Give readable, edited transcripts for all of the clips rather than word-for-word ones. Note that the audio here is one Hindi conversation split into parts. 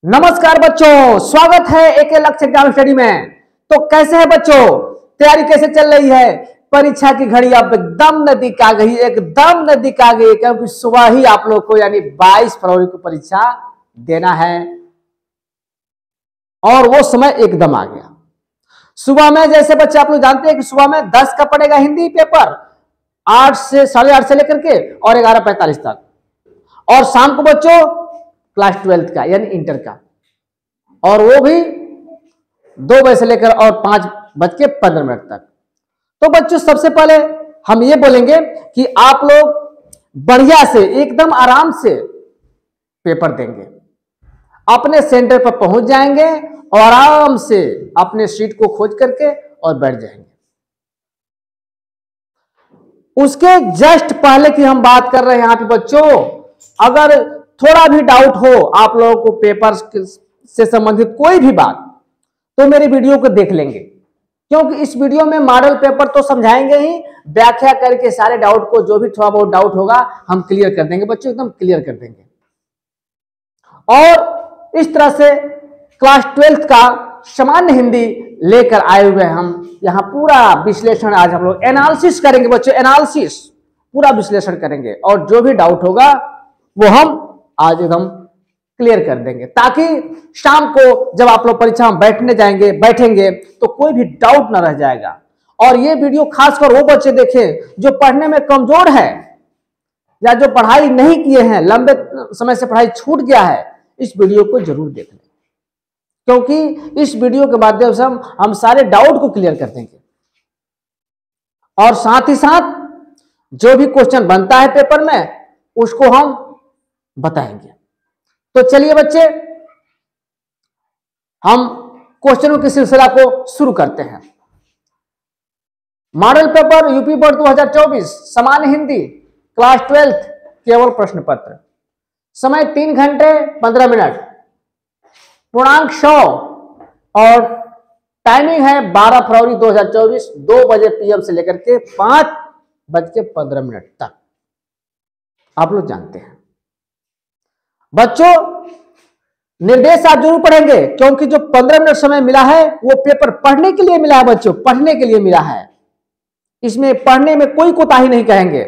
नमस्कार बच्चों, स्वागत है एके लक्ष्य एग्जाम स्टडी में। तो कैसे है बच्चों, तैयारी कैसे चल रही है? परीक्षा की घड़ी अब एकदम नजदीक आ गई, एकदम नजदीक आ गई, क्योंकि सुबह ही आप लोग को यानी 22 फरवरी को परीक्षा देना है और वो समय एकदम आ गया। सुबह में जैसे बच्चे आप लोग जानते हैं कि सुबह में 10 का पड़ेगा हिंदी पेपर, 8 से 8:30 से लेकर के और 11:45 तक, और शाम को बच्चों क्लास 12 का यानी इंटर का, और वो भी 2 बजे से लेकर और 5:15 तक। तो बच्चों सबसे पहले हम ये बोलेंगे कि आप लोग बढ़िया से एकदम आराम से पेपर देंगे, अपने सेंटर पर पहुंच जाएंगे और आराम से अपने सीट को खोज करके और बैठ जाएंगे। उसके जस्ट पहले की हम बात कर रहे हैं यहाँ पे बच्चों, अगर थोड़ा भी डाउट हो आप लोगों को पेपर से संबंधित कोई भी बात, तो मेरी वीडियो को देख लेंगे, क्योंकि इस वीडियो में मॉडल पेपर तो समझाएंगे ही, व्याख्या करके सारे डाउट को, जो भी थोड़ा बहुत डाउट होगा हम क्लियर कर देंगे बच्चों, एकदम क्लियर कर देंगे। और इस तरह से क्लास 12 का सामान्य हिंदी लेकर आए हुए हम यहाँ पूरा विश्लेषण, आज हम लोग एनालिसिस करेंगे बच्चों, एनालिसिस पूरा विश्लेषण करेंगे, और जो भी डाउट होगा वो हम आज एकदम क्लियर कर देंगे, ताकि शाम को जब आप लोग परीक्षा में बैठेंगे तो कोई भी डाउट ना रह जाएगा। और ये वीडियो खासकर वो बच्चे देखें जो पढ़ने में कमजोर है या जो पढ़ाई नहीं किए हैं, लंबे समय से पढ़ाई छूट गया है, इस वीडियो को जरूर देख लें, क्योंकि इस वीडियो के माध्यम से हम सारे डाउट को क्लियर कर देंगे, और साथ ही साथ जो भी क्वेश्चन बनता है पेपर में उसको हम बताएंगे। तो चलिए बच्चे, हम क्वेश्चनों की सिलसिला को शुरू करते हैं। मॉडल पेपर यूपी बोर्ड 2024 सामान्य हिंदी क्लास 12 केवल प्रश्न पत्र, समय 3 घंटे 15 मिनट, पूर्णांक 100, और टाइमिंग है 12 फरवरी 2024 2 बजे PM से लेकर के 5:15 तक। आप लोग जानते हैं बच्चों, निर्देश आप जरूर पढ़ेंगे, क्योंकि जो 15 मिनट समय मिला है वो पेपर पढ़ने के लिए मिला है बच्चों, पढ़ने के लिए मिला है। इसमें पढ़ने में कोई कोताही नहीं कहेंगे,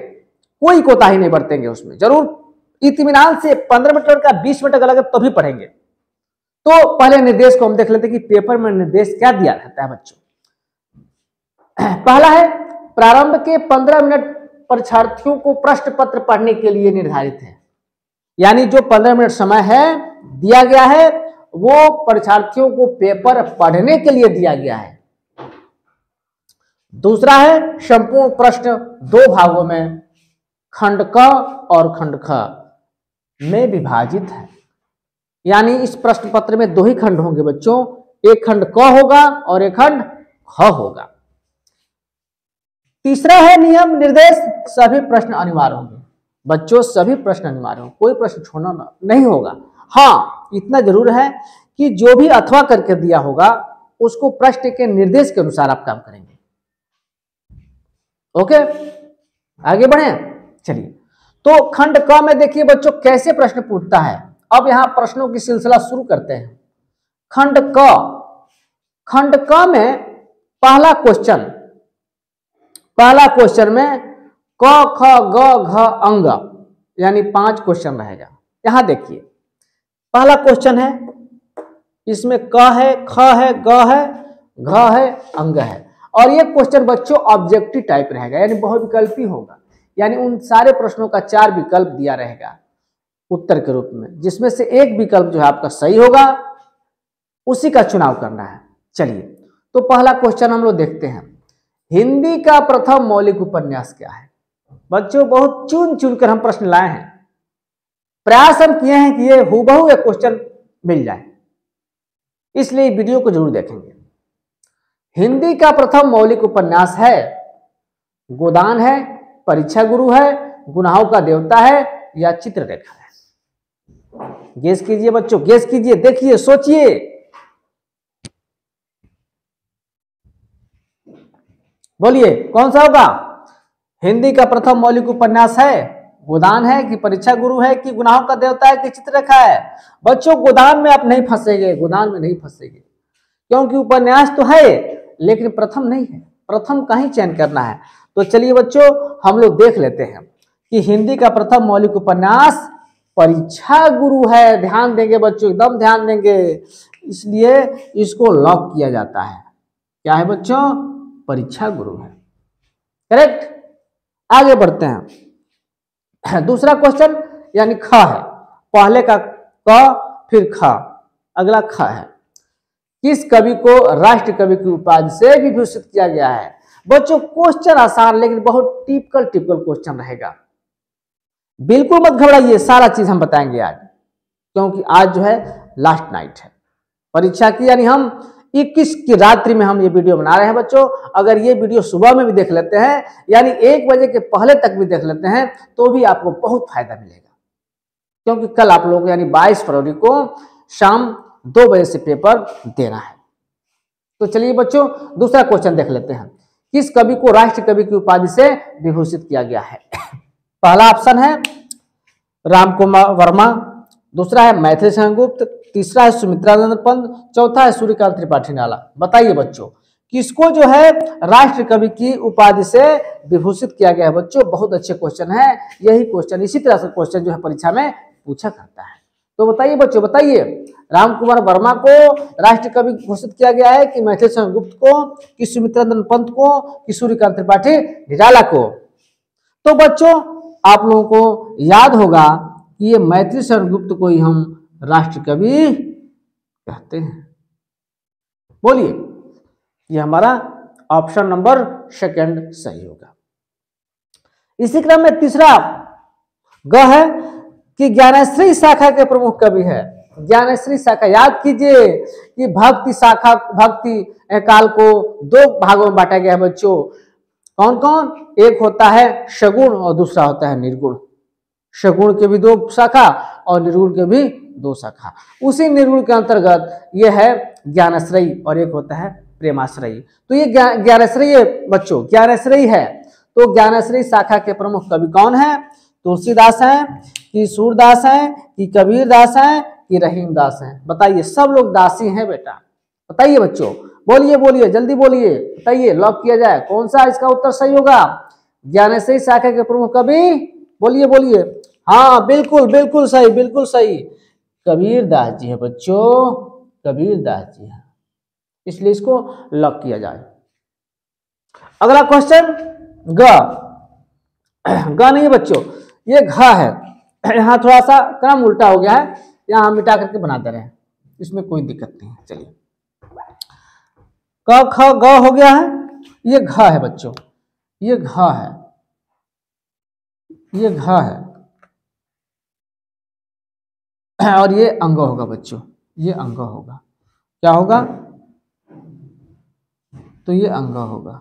कोई कोताही नहीं बरतेंगे, उसमें जरूर इत्मीनान से 15 मिनट का 20 मिनट का लगे तभी पढ़ेंगे। तो पहले निर्देश को हम देख लेते हैं कि पेपर में निर्देश क्या दिया रहता है बच्चों। पहला है, प्रारंभ के 15 मिनट परीक्षार्थियों को प्रश्न पत्र पढ़ने के लिए निर्धारित है, यानी जो 15 मिनट समय है दिया गया है वो परीक्षार्थियों को पेपर पढ़ने के लिए दिया गया है। दूसरा है, संपूर्ण प्रश्न 2 भागों में खंड क और खंड ख में विभाजित है, यानी इस प्रश्न पत्र में 2 ही खंड होंगे बच्चों, एक खंड क होगा और एक खंड ख होगा। तीसरा है, नियम निर्देश सभी प्रश्न अनिवार्य होंगे बच्चों, सभी प्रश्न अनिवार्य होंगे, कोई प्रश्न छोड़ना नहीं होगा। हाँ, इतना जरूर है कि जो भी अथवा करके दिया होगा उसको प्रश्न के निर्देश के अनुसार आप काम करेंगे। ओके, आगे बढ़े। चलिए, तो खंड क में देखिए बच्चों कैसे प्रश्न पूछता है। अब यहां प्रश्नों की सिलसिला शुरू करते हैं। खंड क में पहला क्वेश्चन में क ख ग घ अंग यानी 5 क्वेश्चन रहेगा। यहां देखिए पहला क्वेश्चन है, इसमें क है, ख है, ग है, घ है, अंग है, और ये क्वेश्चन बच्चों ऑब्जेक्टिव टाइप रहेगा, यानी बहुविकल्पी होगा, यानी उन सारे प्रश्नों का 4 विकल्प दिया रहेगा उत्तर के रूप में, जिसमें से एक विकल्प जो है आपका सही होगा, उसी का चुनाव करना है। चलिए, तो पहला क्वेश्चन हम लोग देखते हैं, हिंदी का प्रथम मौलिक उपन्यास क्या है? बच्चों बहुत चुन चुन कर हम प्रश्न लाए हैं, प्रयास हम किए हैं कि ये हूबहू एक क्वेश्चन मिल जाए, इसलिए वीडियो को जरूर देखेंगे। हिंदी का प्रथम मौलिक उपन्यास है गोदान है, परीक्षा गुरु है, गुनाहों का देवता है, या चित्ररेखा है? गेस कीजिए बच्चों, गेस कीजिए, देखिए, सोचिए। बोलिए कौन सा होगा? हिंदी का प्रथम मौलिक उपन्यास है गोदान है कि परीक्षा गुरु है कि गुनाहों का देवता है कि चित्ररेखा है? बच्चों गोदान में आप नहीं फंसेंगे, गोदान में नहीं फंसेंगे, क्योंकि उपन्यास तो है लेकिन प्रथम नहीं है, प्रथम का ही चयन करना है। तो चलिए बच्चों हम लोग देख लेते हैं कि हिंदी का प्रथम मौलिक उपन्यास परीक्षा गुरु है। ध्यान देंगे बच्चों, एकदम ध्यान देंगे, इसलिए इसको लॉक किया जाता है। क्या है बच्चों? परीक्षा गुरु है। करेक्ट। आगे बढ़ते हैं। दूसरा क्वेश्चन यानी ख है, पहले का क फिर ख, अगला ख है। किस कवि को राष्ट्र कवि की उपाधि से विभूषित किया गया है? बच्चों क्वेश्चन आसान लेकिन बहुत टिपिकल क्वेश्चन रहेगा। बिल्कुल मत घबराइए, सारा चीज हम बताएंगे आज, क्योंकि आज जो है लास्ट नाइट है परीक्षा की, यानी हम 21 की रात्रि में हम ये वीडियो बना रहे हैं बच्चों। अगर ये वीडियो सुबह में भी देख लेते हैं, यानी 1 बजे के पहले तक भी देख लेते हैं, तो भी आपको बहुत फायदा मिलेगा, क्योंकि कल आप लोग यानी 22 फरवरी को शाम 2 बजे से पेपर देना है। तो चलिए बच्चों दूसरा क्वेश्चन देख लेते हैं। किस कवि को राष्ट्र कवि की उपाधि से विभूषित किया गया है? पहला ऑप्शन है राम कुमार वर्मा, दूसरा है मैथिली सेनगुप्त, तीसरा है सुमित्रानंद पंत, चौथा है सूर्यकांत त्रिपाठी नाला। बताइए बच्चों किसको जो है राष्ट्र कवि की उपाधि से विभूषित किया गया है? बच्चों बहुत अच्छे क्वेश्चन है, यही क्वेश्चन इसी तरह से क्वेश्चन जो है परीक्षा में पूछा करता है। तो बताइए बच्चों, बताइए राम कुमार वर्मा को राष्ट्र कवि घोषित किया गया है कि मैथिली सेनगुप्त को कि सुमित्रानंद पंत को कि सूर्यकांत त्रिपाठी निराला को? तो बच्चों आप लोगों को याद होगा कि ये मैथिली सेनगुप्त को ही हम राष्ट्र कवि कहते हैं। बोलिए, ये हमारा ऑप्शन नंबर 2 सही होगा। इसी क्रम में तीसरा ग है कि ज्ञानेश्वरी शाखा के प्रमुख कवि है। ज्ञानेश्वरी शाखा याद कीजिए कि भक्ति शाखा, भक्ति काल को 2 भागों में बांटा गया है बच्चों। कौन कौन? एक होता है सगुण और दूसरा होता है निर्गुण। सगुण के भी 2 शाखा और निर्गुण के भी 2 शाखा। उसी निर्गुण के अंतर्गत यह है ज्ञानाश्रयी और एक होता है प्रेमाश्रयी। तो ये ज्ञानाश्रयी बच्चों, ज्ञानाश्रयी है। तो ज्ञानाश्रयी शाखा के प्रमुख कवि कौन है? तुलसीदास हैं कि सूरदास हैं कि कबीर दास हैं कि रहीम दास हैं? बताइए, सब लोग दासी हैं बेटा। बताइए बच्चों, बोलिए बोलिए, जल्दी बोलिए, बताइए, लॉक किया जाए। कौन सा इसका उत्तर सही होगा? ज्ञानेश्वरी शाखा के प्रमुख कवि, बोलिए बोलिए। हाँ बिल्कुल बिल्कुल सही, बिल्कुल सही, कबीर दास जी है बच्चों, कबीर दास जी है, इसलिए इसको लॉक किया जाए। अगला क्वेश्चन ग नहीं बच्चों, ये घ है। यहाँ थोड़ा सा क्रम उल्टा हो गया है, यहाँ हम मिटा करके बना दे रहे हैं, इसमें कोई दिक्कत नहीं है। चलिए क ख ग हो गया है, ये घ है बच्चों, ये घ है, ये घ है और ये अंग होगा बच्चों, ये अंग होगा। क्या होगा? तो ये अंग होगा,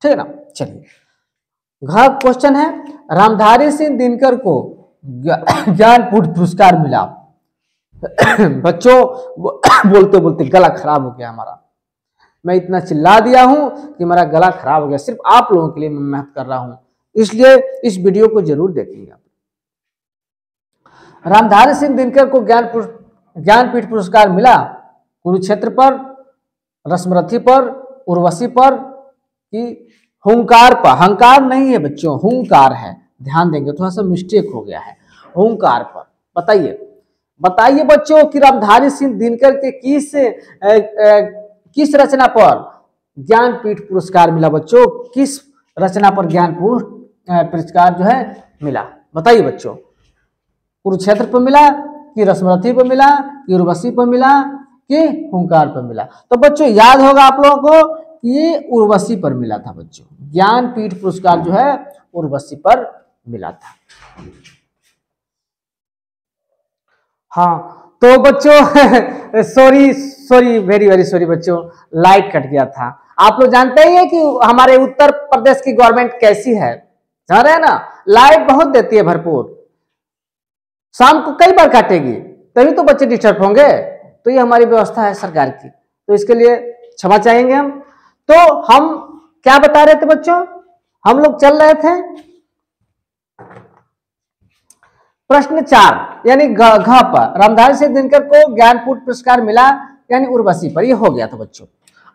ठीक है ना। चलिए घ क्वेश्चन है, रामधारी सिंह दिनकर को ज्ञानपीठ पुरस्कार मिला। बच्चों बोलते बोलते गला खराब हो गया हमारा, मैं इतना चिल्ला दिया हूं कि मेरा गला खराब हो गया। सिर्फ आप लोगों के लिए मैं मेहनत कर रहा हूं, इसलिए इस वीडियो को जरूर देखिएगा। रामधारी सिंह दिनकर को ज्ञानपीठ पुरस्कार मिला कुरुक्षेत्र पर, रसमरथी पर, उर्वशी पर कि हुंकार पर? हंकार नहीं है बच्चों, हुंकार है, ध्यान देंगे, थोड़ा सा मिस्टेक हो गया है, हुंकार पर। बताइए बताइए बच्चों कि रामधारी सिंह दिनकर के किस रचना पर ज्ञानपीठ पुरस्कार मिला? बच्चों किस रचना पर ज्ञानपीठ पुरस्कार जो है मिला? बताइए बच्चों, कुरुक्षेत्र पर मिला कि रसमरथी पर मिला कि उर्वशी पर मिला कि हुंकार पर मिला? तो बच्चों याद होगा आप लोगों को कि ये उर्वशी पर मिला था बच्चों, ज्ञानपीठ पुरस्कार जो है उर्वशी पर मिला था। हाँ तो बच्चों सॉरी वेरी वेरी सॉरी बच्चों, लाइट कट गया था। आप लोग जानते ही है कि हमारे उत्तर प्रदेश की गवर्नमेंट कैसी है, जान रहे हैं ना, लाइट बहुत देती है भरपूर, शाम को कई बार काटेगी, तभी तो बच्चे डिस्टर्ब होंगे। तो ये हमारी व्यवस्था है सरकार की, तो इसके लिए क्षमा चाहेंगे हम। तो हम क्या बता रहे थे बच्चों? हम लोग चल रहे थे प्रश्न 4 यानी घ पर रामधारी सिंह दिनकर को ज्ञानपीठ पुरस्कार मिला यानी उर्वशी पर, ये हो गया था बच्चों।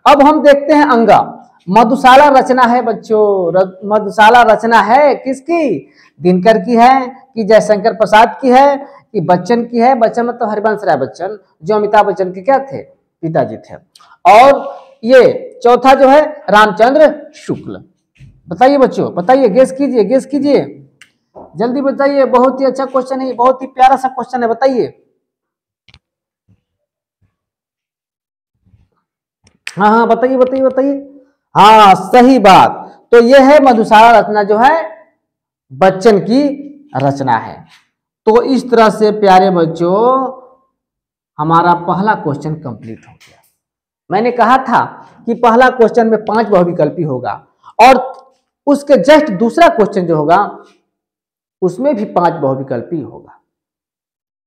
अब हम देखते हैं अंगा। मधुशाला रचना है बच्चों, मधुशाला रचना है किसकी? दिनकर की है कि जयशंकर प्रसाद की है कि बच्चन की है? बच्चन मतलब हरिवंश राय बच्चन, जो अमिताभ बच्चन के क्या थे? पिताजी थे। और ये चौथा जो है रामचंद्र शुक्ल। बताइए बच्चों, बताइए, गेस कीजिए, गेस कीजिए, जल्दी बताइए। बहुत ही अच्छा क्वेश्चन है, बहुत ही प्यारा सा क्वेश्चन है, बताइए। हाँ हाँ बताइए बताइए बताइए। हाँ सही बात। तो ये है मधुशाला रचना जो है बच्चन की रचना है। तो इस तरह से प्यारे बच्चों हमारा पहला क्वेश्चन कंप्लीट हो गया। मैंने कहा था कि पहला क्वेश्चन में 5 बहुविकल्पी होगा और उसके जस्ट दूसरा क्वेश्चन जो होगा उसमें भी 5 बहुविकल्पी होगा।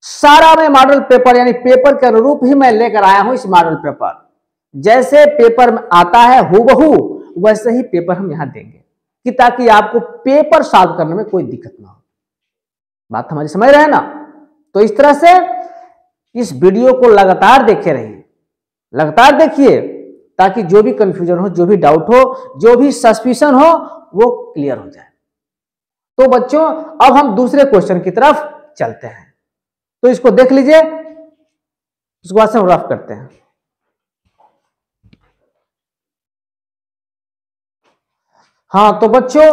सारा मैं मॉडल पेपर यानी पेपर के अनुरूप ही मैं लेकर आया हूं। इस मॉडल पेपर जैसे पेपर में आता है हूबहू वैसे ही पेपर हम यहां देंगे कि ताकि आपको पेपर सॉल्व करने में कोई दिक्कत ना हो। बात हमारी समझ रहे हैं ना? तो इस तरह से इस वीडियो को लगातार देखे रहिए, लगातार देखिए, ताकि जो भी कंफ्यूजन हो, जो भी डाउट हो, जो भी सस्पिशन हो वो क्लियर हो जाए। तो बच्चों अब हम दूसरे क्वेश्चन की तरफ चलते हैं। तो इसको देख लीजिए, उसके बाद से हम रफ करते हैं। हाँ तो बच्चों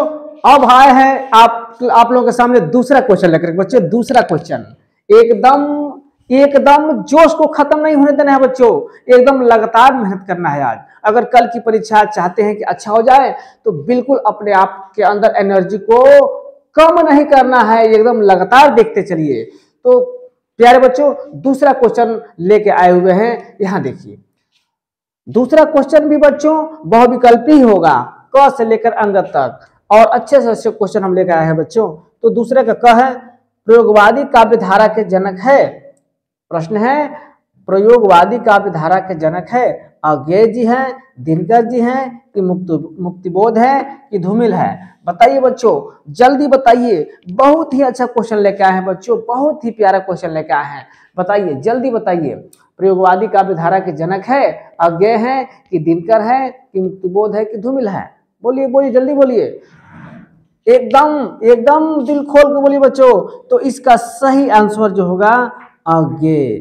अब आए हैं आप लोगों के सामने दूसरा क्वेश्चन लेकर। बच्चों दूसरा क्वेश्चन एकदम जोश को खत्म नहीं होने देना है बच्चों, एकदम लगातार मेहनत करना है। आज अगर कल की परीक्षा चाहते हैं कि अच्छा हो जाए तो बिल्कुल अपने आप के अंदर एनर्जी को कम नहीं करना है, एकदम लगातार देखते चलिए। तो प्यारे बच्चों दूसरा क्वेश्चन लेके आए हुए हैं, यहां देखिए। दूसरा क्वेश्चन भी बच्चों बहुविकल्पी ही होगा, क से लेकर अंग तक, और अच्छे से अच्छे क्वेश्चन हम लेकर आए हैं बच्चों। तो दूसरे का क है प्रयोगवादी काव्यधारा के जनक है। प्रश्न है प्रयोगवादी काव्यधारा के जनक है अज्ञेय जी हैं, दिनकर जी हैं कि मुक्तिबोध है कि धूमिल है? बताइए बच्चों, जल्दी बताइए। बहुत ही अच्छा क्वेश्चन लेके आए हैं बच्चों, बहुत ही प्यारा क्वेश्चन लेके आए हैं। बताइए, जल्दी बताइए। प्रयोगवादी काव्यधारा के जनक है अज्ञेय है कि दिनकर है कि मुक्तिबोध है कि धूमिल है? बोलिए बोलिए, जल्दी बोलिए, एकदम एकदम दिल खोल के बोलिए बच्चों। तो इसका सही आंसर जो होगा अज्ञेय,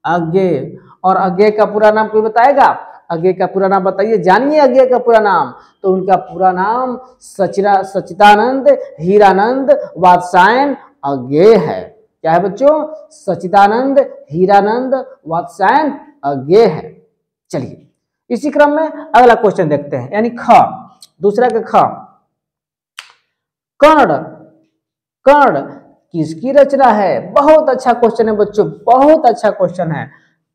अज्ञेय। और अज्ञेय का पूरा नाम कोई बताएगा? अज्ञेय का पूरा नाम बताइए, जानिए अज्ञेय का पूरा नाम। तो उनका पूरा नाम सच्चिदानंद हीरानंद वात्स्यायन अज्ञेय है। क्या है बच्चों? सच्चिदानंद हीरानंद वात्स्यायन अज्ञेय है। चलिए इसी क्रम में अगला क्वेश्चन देखते हैं, यानी ख, दूसरा का ख। कर्ण, कर्ण किसकी रचना है? बहुत अच्छा क्वेश्चन है बच्चों, बहुत अच्छा क्वेश्चन है।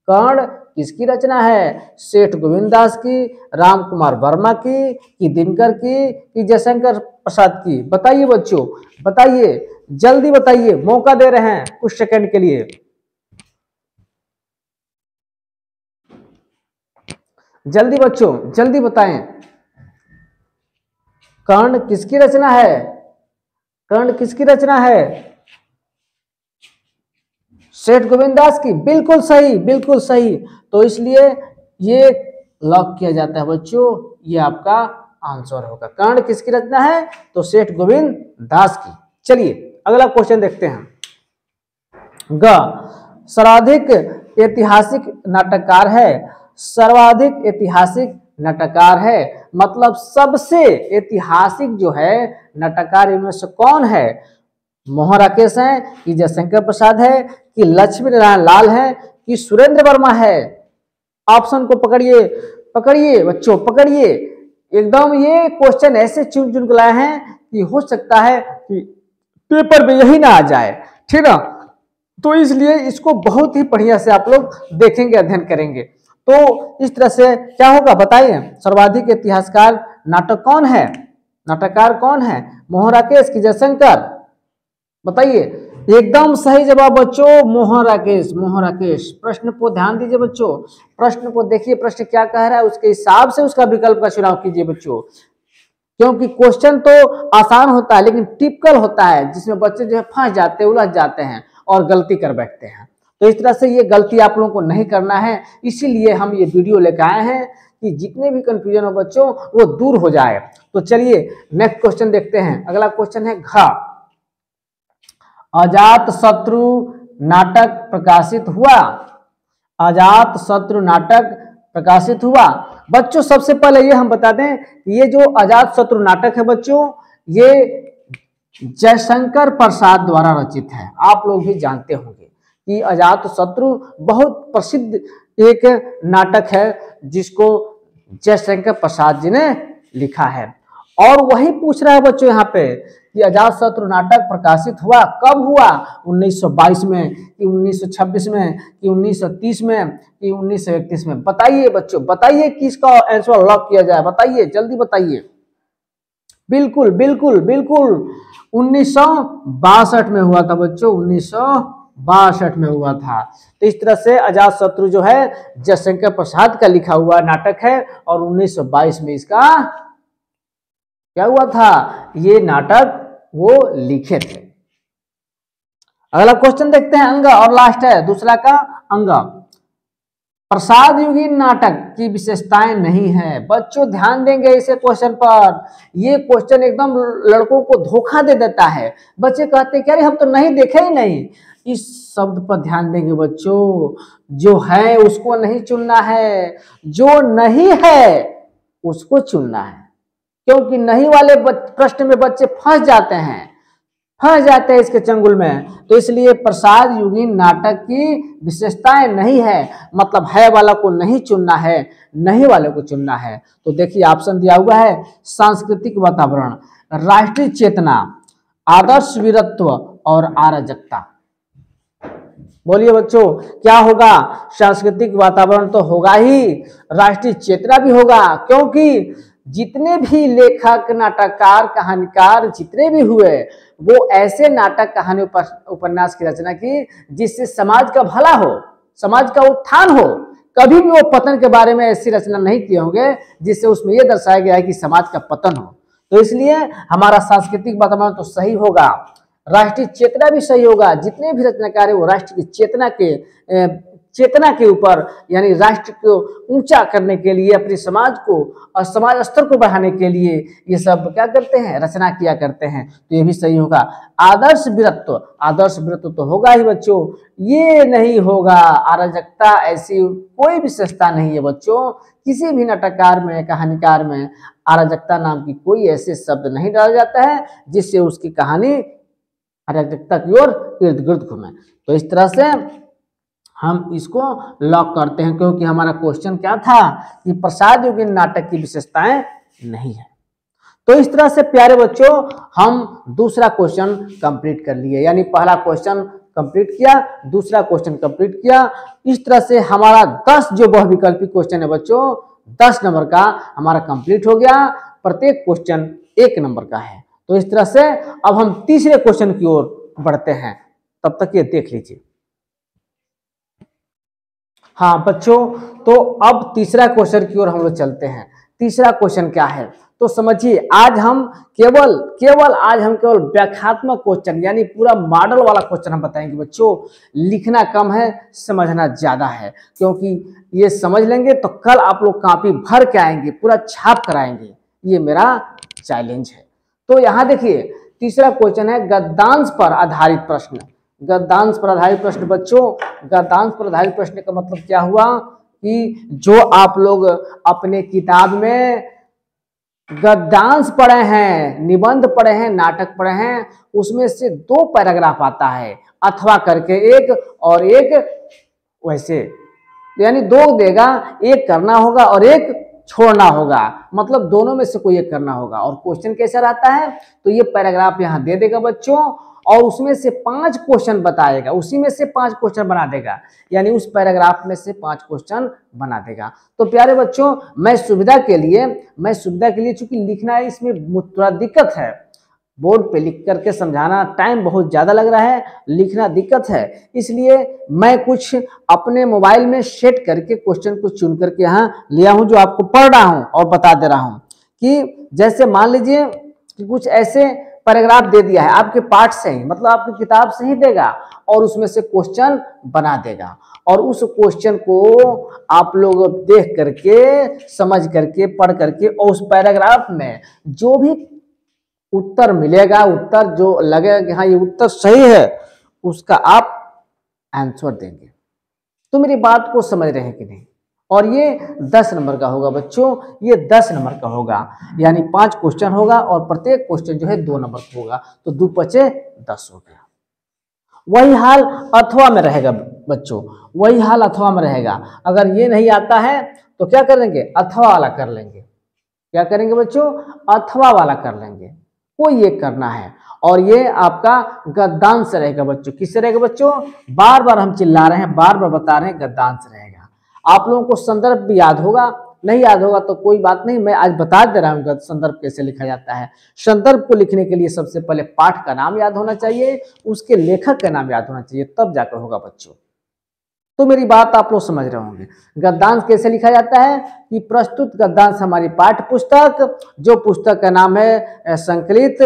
कर्ण किसकी रचना है? सेठ गोविंद दास की, राम कुमार वर्मा की कि दिनकर की कि जयशंकर प्रसाद की? बताइए बच्चों, बताइए, जल्दी बताइए, मौका दे रहे हैं कुछ सेकंड के लिए। जल्दी बच्चों, जल्दी बताएं, कर्ण किसकी रचना है? कर्ण किसकी रचना है? सेठ गोविंद दास की। बिल्कुल सही, बिल्कुल सही। तो इसलिए ये लॉक किया जाता है बच्चों, ये आपका आंसर होगा। कर्ण किसकी रचना है? तो सेठ गोविंद दास की। चलिए अगला क्वेश्चन देखते हैं। ग, सर्वाधिक ऐतिहासिक नाटककार है। सर्वाधिक ऐतिहासिक नाटककार है मतलब सबसे ऐतिहासिक जो है नाटककार इनमें से कौन है? मोहन राकेश है कि जयशंकर प्रसाद है कि लक्ष्मी नारायण लाल है कि सुरेंद्र वर्मा है? ऑप्शन को पकड़िए, पकड़िए बच्चों, पकड़िए। एकदम ये क्वेश्चन ऐसे चुन चुन के लाए हैं कि हो सकता है कि पेपर में यही ना आ जाए, ठीक है? तो इसलिए इसको बहुत ही बढ़िया से आप लोग देखेंगे, अध्ययन करेंगे। तो इस तरह से क्या होगा बताइए, सर्वाधिक इतिहासकार नाटक कौन है, नाटककार कौन है? मोहन राकेश की जयशंकर? बताइए। एकदम सही जवाब बच्चों, मोहन राकेश, मोहन राकेश। प्रश्न को ध्यान दीजिए बच्चों, प्रश्न को देखिए, प्रश्न क्या कह रहा है उसके हिसाब से उसका विकल्प का चुनाव कीजिए बच्चों। क्योंकि क्वेश्चन तो आसान होता है लेकिन टिपिकल होता है, जिसमें बच्चे जो है फंस जाते हैं, उलझ जाते हैं और गलती कर बैठते हैं। तो इस तरह से ये गलती आप लोगों को नहीं करना है, इसीलिए हम ये वीडियो लेकर आए हैं कि जितने भी कंफ्यूजन हो बच्चों वो दूर हो जाए। तो चलिए नेक्स्ट क्वेश्चन देखते हैं। अगला क्वेश्चन है घ, अजात शत्रु नाटक प्रकाशित हुआ। अजात शत्रु नाटक प्रकाशित हुआ। बच्चों सबसे पहले ये हम बता दें कि ये जो अजात शत्रु नाटक है बच्चों, ये जयशंकर प्रसाद द्वारा रचित है। आप लोग भी जानते होंगे कि अजात शत्रु बहुत प्रसिद्ध एक नाटक है जिसको जयशंकर प्रसाद जी ने लिखा है। और वही पूछ रहा है बच्चों यहाँ पे कि अजात शत्रु नाटक प्रकाशित हुआ कब हुआ, 1922 में कि 1926 में कि 1930 में कि 1931 में। बताइए बच्चों, बताइए किसका आंसर लॉक किया जाए, बताइए जल्दी बताइए। बिल्कुल बिल्कुल बिल्कुल 1962 में हुआ था बच्चों, 1962 में हुआ था। तो इस तरह से अजात शत्रु जो है जयशंकर प्रसाद का लिखा हुआ नाटक है और 1922 में इसका क्या हुआ था, ये नाटक वो लिखे थे। अगला क्वेश्चन देखते हैं अंग, और लास्ट है दूसरा का अंग। प्रसाद युगीन नाटक की विशेषताएं नहीं है। बच्चों ध्यान देंगे इसे क्वेश्चन पर, ये क्वेश्चन एकदम लड़कों को धोखा दे देता है। बच्चे कहते हैं कि अरे हम तो नहीं देखे ही नहीं। इस शब्द पर ध्यान देंगे बच्चों, जो है उसको नहीं चुनना है, जो नहीं है उसको चुनना है, क्योंकि नहीं वाले प्रश्न में बच्चे फंस जाते हैं इसके चंगुल में। तो इसलिए प्रसाद युगीन नाटक की विशेषताएं नहीं है, मतलब है वाला को नहीं चुनना है, नहीं वाले को चुनना है। तो देखिए ऑप्शन दिया हुआ है सांस्कृतिक वातावरण, राष्ट्रीय चेतना, आदर्श वीरत्व और अराजकता। बोलिए बच्चों क्या होगा, सांस्कृतिक वातावरण तो होगा ही, राष्ट्रीय चेतना भी होगा, क्योंकि जितने भी लेखक, नाटककार, कहानीकार जितने भी हुए वो ऐसे नाटक, कहानी, उपन्यास की रचना की जिससे समाज का भला हो, समाज का उत्थान हो। कभी भी वो पतन के बारे में ऐसी रचना नहीं किए होंगे जिससे उसमें ये दर्शाया गया है कि समाज का पतन हो। तो इसलिए हमारा सांस्कृतिक वातावरण तो सही होगा, राष्ट्रीय चेतना भी सही होगा। जितने भी रचनाकार है वो राष्ट्र की चेतना के ऊपर, यानी राष्ट्र को ऊंचा करने के लिए, अपने समाज को और समाज स्तर को बढ़ाने के लिए ये सब क्या करते हैं, रचना किया करते हैं। तो ये भी सही होगा। आदर्श वीरत्व, आदर्श वीरत्व तो होगा ही बच्चों, ये नहीं होगा अराजकता, ऐसी कोई विशेषता नहीं है बच्चों। किसी भी नाटककार में, कहानीकार में अराजकता नाम की कोई ऐसे शब्द नहीं डाला जाता है जिससे उसकी कहानी अराजकता की ओर इर्द गिर्द घूमे। तो इस तरह से हम इसको लॉक करते हैं, क्योंकि हमारा क्वेश्चन क्या था कि प्रसाद युगीन नाटक की विशेषताएं नहीं है। तो इस तरह से प्यारे बच्चों हम दूसरा क्वेश्चन कंप्लीट कर लिए, यानी पहला क्वेश्चन कंप्लीट किया, दूसरा क्वेश्चन कंप्लीट किया। इस तरह से हमारा 10 जो बहुविकल्पी क्वेश्चन है बच्चों, 10 नंबर का हमारा कंप्लीट हो गया। प्रत्येक क्वेश्चन 1 नंबर का है। तो इस तरह से अब हम तीसरे क्वेश्चन की ओर बढ़ते हैं, तब तक ये देख लीजिए। हाँ बच्चों, तो अब तीसरा क्वेश्चन की ओर हम लोग चलते हैं। तीसरा क्वेश्चन क्या है तो समझिए, आज हम केवल व्याख्यात्मक क्वेश्चन, यानी पूरा मॉडल वाला क्वेश्चन हम बताएंगे बच्चों। लिखना कम है, समझना ज्यादा है, क्योंकि ये समझ लेंगे तो कल आप लोग कॉपी भर के आएंगे, पूरा छाप कराएंगे। ये मेरा चैलेंज है। तो यहाँ देखिए तीसरा क्वेश्चन है गद्यांश पर आधारित प्रश्न। गद्यांश पर आधारित प्रश्न बच्चों, गद्यांश पर आधारित प्रश्न का मतलब क्या हुआ कि जो आप लोग अपने किताब में गद्यांश पढ़े हैं, निबंध पढ़े हैं, नाटक पढ़े हैं, उसमें से 2 पैराग्राफ आता है, अथवा करके एक और एक वैसे, यानी 2 देगा, एक करना होगा और एक छोड़ना होगा, मतलब दोनों में से कोई एक करना होगा। और क्वेश्चन कैसा रहता है तो ये पैराग्राफ यहाँ दे देगा बच्चों, और उसमें से 5 क्वेश्चन बताएगा, उसी में से 5 क्वेश्चन बना देगा, यानी उस पैराग्राफ में से 5 क्वेश्चन बना देगा। तो प्यारे बच्चों मैं सुविधा के लिए चूंकि लिखना है इसमें थोड़ा दिक्कत है, बोर्ड पे लिख करके समझाना टाइम बहुत ज़्यादा लग रहा है, लिखना दिक्कत है, इसलिए मैं कुछ अपने मोबाइल में सेट करके क्वेश्चन को चुन करके यहाँ लिया हूँ, जो आपको पढ़ रहा हूँ और बता दे रहा हूँ। कि जैसे मान लीजिए कि कुछ ऐसे पैराग्राफ दे दिया है आपके पाठ से ही, मतलब आपकी किताब से ही देगा और उसमें से क्वेश्चन बना देगा और उस क्वेश्चन को आप लोग देख करके, समझ करके, पढ़ करके और उस पैराग्राफ में जो भी उत्तर मिलेगा, उत्तर जो लगेगा कि हाँ ये उत्तर सही है, उसका आप आंसर देंगे। तो मेरी बात को समझ रहे हैं कि नहीं? और ये 10 नंबर का होगा बच्चों, ये 10 नंबर का होगा, यानी 5 क्वेश्चन होगा और प्रत्येक क्वेश्चन जो है 2 नंबर का होगा, तो 2 पचे 10 हो गया। वही हाल अथवा में रहेगा बच्चों, वही हाल अथवा में रहेगा। अगर ये नहीं आता है तो क्या करेंगे, अथवा वाला कर लेंगे। क्या करेंगे बच्चों, अथवा वाला कर लेंगे, कोई एक करना है। और ये आपका गद्यांश रहेगा बच्चों। किससे रहेगा बच्चों, बार बार हम चिल्ला रहे हैं, बार बार बता रहे हैं, गद्यांश रहेगा। आप लोगों को संदर्भ भी याद होगा, नहीं याद होगा तो कोई बात नहीं, मैं आज बता दे रहा हूँ संदर्भ कैसे लिखा जाता है। संदर्भ को लिखने के लिए सबसे पहले पाठ का नाम याद होना चाहिए, उसके लेखक का नाम याद होना चाहिए, तब जाकर होगा बच्चों। तो मेरी बात आप लोग समझ रहे होंगे। गद्यांश कैसे लिखा जाता है कि प्रस्तुत गद्यांश हमारी पाठ्य पुस्तक, जो पुस्तक का नाम है संकलित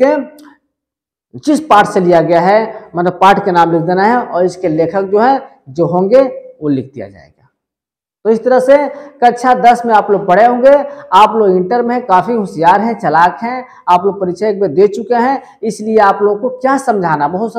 के जिस पाठ से लिया गया है, मतलब पाठ के नाम लिख देना है और इसके लेखक जो है जो होंगे वो लिख दिया जाएगा। तो इस तरह से कक्षा 10 में आप लोग पढ़े होंगे। आप लोग इंटर में काफी होशियार हैं, चालाक हैं, आप लोग परीक्षा एक बार दे चुके हैं, इसलिए आप लोगों को क्या समझाना, बहुत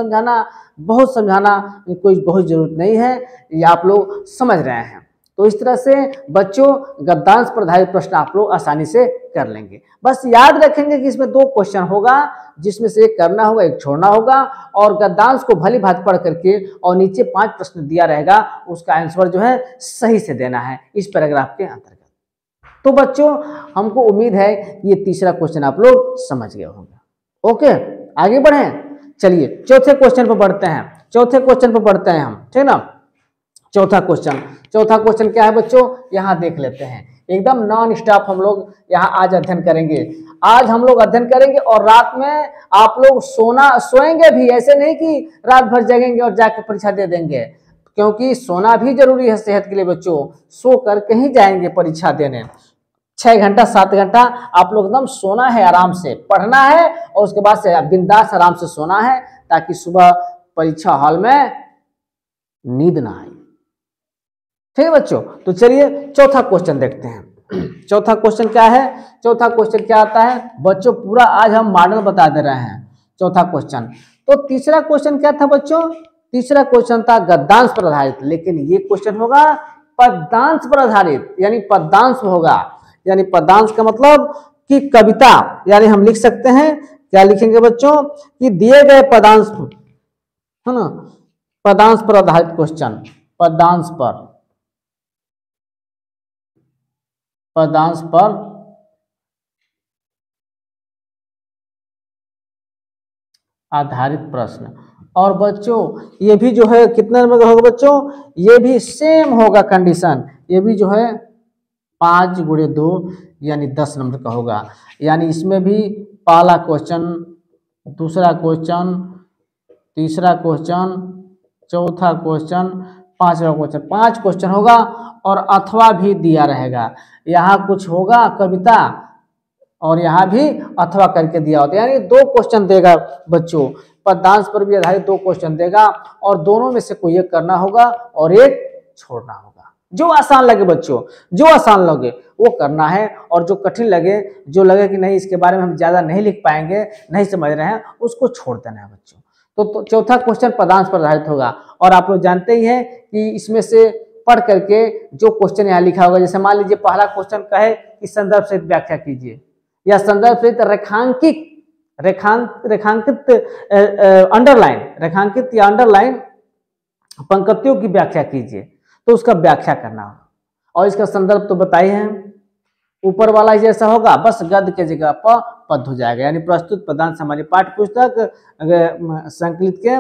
समझाना कोई बहुत जरूरत नहीं है, ये आप लोग समझ रहे हैं। तो इस तरह से बच्चों गद्यांश पर आधारित प्रश्न आप लोग आसानी से कर लेंगे। बस याद रखेंगे कि इसमें 2 क्वेश्चन होगा, जिसमें से एक करना होगा, एक छोड़ना होगा, और गद्यांश को भली भांति पढ़ करके और नीचे 5 प्रश्न दिया रहेगा, उसका आंसर जो है सही से देना है इस पैराग्राफ के अंतर्गत। तो बच्चों हमको उम्मीद है ये तीसरा क्वेश्चन आप लोग समझ गए होंगे। ओके, आगे बढ़ें। चलिए चौथे क्वेश्चन पर बढ़ते हैं हम, ठीक ना। चौथा क्वेश्चन क्या है बच्चों, यहाँ देख लेते हैं। एकदम नॉन स्टॉप हम लोग यहाँ आज अध्ययन करेंगे। आज हम लोग अध्ययन करेंगे और रात में आप लोग सोएंगे भी, ऐसे नहीं कि रात भर जगेंगे और जाके परीक्षा दे देंगे, क्योंकि सोना भी जरूरी है सेहत के लिए बच्चों। सो करके ही जाएंगे परीक्षा देने। 6 घंटा 7 घंटा आप लोग एकदम सोना है, आराम से पढ़ना है और उसके बाद से बिंदास आराम से सोना है, ताकि सुबह परीक्षा हॉल में नींद ना आए। ठीक है बच्चों, तो चलिए चौथा क्वेश्चन देखते हैं। चौथा क्वेश्चन क्या है, चौथा क्वेश्चन क्या आता है बच्चों, पूरा आज हम मॉडल बता दे रहे हैं। चौथा क्वेश्चन, तो तीसरा क्वेश्चन क्या था बच्चों, तीसरा क्वेश्चन था गद्यांश पर आधारित, लेकिन ये क्वेश्चन होगा पद्यांश पर आधारित, यानी पद्यांश होगा। यानी पद्यांश का मतलब कि कविता, यानी हम लिख सकते हैं, क्या लिखेंगे बच्चों कि दिए गए पद्यांश, है ना, पद्यांश पर आधारित क्वेश्चन, पद्यांश पर आधारित प्रश्न। और बच्चों ये भी जो है कितने नंबर का होगा बच्चों, ये भी सेम होगा कंडीशन, ये भी जो है 5 × 2 यानी 10 नंबर का होगा। यानी इसमें भी पहला क्वेश्चन, दूसरा क्वेश्चन, तीसरा क्वेश्चन, चौथा क्वेश्चन, 5वां क्वेश्चन, 5 क्वेश्चन होगा और अथवा भी दिया रहेगा। यहाँ कुछ होगा कविता और यहाँ भी अथवा करके दिया होता है, यानी 2 क्वेश्चन देगा बच्चों। पद्यांश पर भी आधारित 2 क्वेश्चन देगा और दोनों में से कोई एक करना होगा और एक छोड़ना होगा। जो आसान लगे बच्चों, जो आसान लगे वो करना है, और जो कठिन लगे, जो लगे कि नहीं इसके बारे में हम ज्यादा नहीं लिख पाएंगे, नहीं समझ रहे हैं, उसको छोड़ देना है बच्चों। तो चौथा क्वेश्चन पद्यांश पर आधारित होगा। और आप लोग जानते ही हैं कि इसमें से पढ़ करके जो क्वेश्चन यहाँ लिखा होगा, जैसे मान लीजिए पहला क्वेश्चन कहे कि संदर्भ सहित व्याख्या कीजिए, या संदर्भ सहित रेखांकित या अंडरलाइन पंक्तियों की व्याख्या कीजिए, तो उसका व्याख्या करना होगा। और इसका संदर्भ तो बताए हैं, ऊपर वाला जैसा होगा, बस गद्य के जगह पर पद हो जाएगा। यानी प्रस्तुत पद्यांश हमारी पाठ्य पुस्तक संकलित के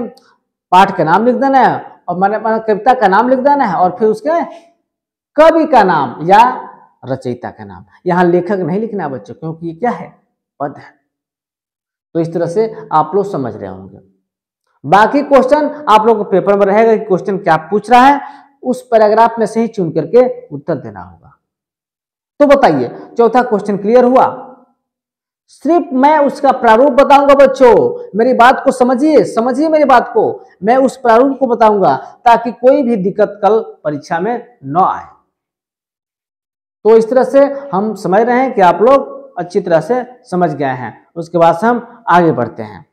पाठ का नाम लिख देना है और मैंने कविता का नाम लिख देना है और फिर उसके कवि का नाम या रचयिता का नाम। यहाँ लेखक नहीं लिखना बच्चों, क्योंकि ये क्या है, पद है। तो इस तरह से आप लोग समझ रहे होंगे। बाकी क्वेश्चन आप लोग को पेपर में रहेगा कि क्वेश्चन क्या पूछ रहा है, उस पैराग्राफ में से ही चुन करके उत्तर देना होगा। तो बताइए चौथा क्वेश्चन क्लियर हुआ। सिर्फ मैं उसका प्रारूप बताऊंगा बच्चों, मेरी बात को समझिए, समझिए मेरी बात को, मैं उस प्रारूप को बताऊंगा ताकि कोई भी दिक्कत कल परीक्षा में न आए। तो इस तरह से हम समझ रहे हैं कि आप लोग अच्छी तरह से समझ गए हैं। उसके बाद से हम आगे बढ़ते हैं।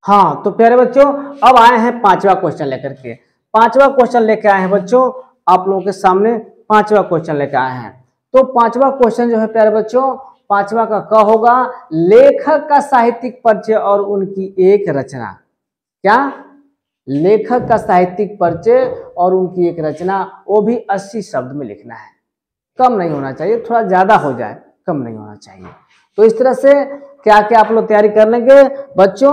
हाँ तो प्यारे बच्चों, अब आए हैं पांचवा क्वेश्चन लेकर के। पांचवा क्वेश्चन लेके आए हैं बच्चों आप लोगों के सामने, पांचवा क्वेश्चन लेके आए हैं। तो पांचवा क्वेश्चन जो है प्यारे बच्चों, पांचवा का क होगा लेखक का साहित्यिक परिचय और उनकी एक रचना। क्या? लेखक का साहित्यिक परिचय और उनकी एक रचना, वो भी 80 शब्द में लिखना है। कम नहीं होना चाहिए, थोड़ा ज्यादा हो जाए, कम नहीं होना चाहिए। तो इस तरह से क्या क्या आप लोग तैयारी कर लेंगे बच्चों।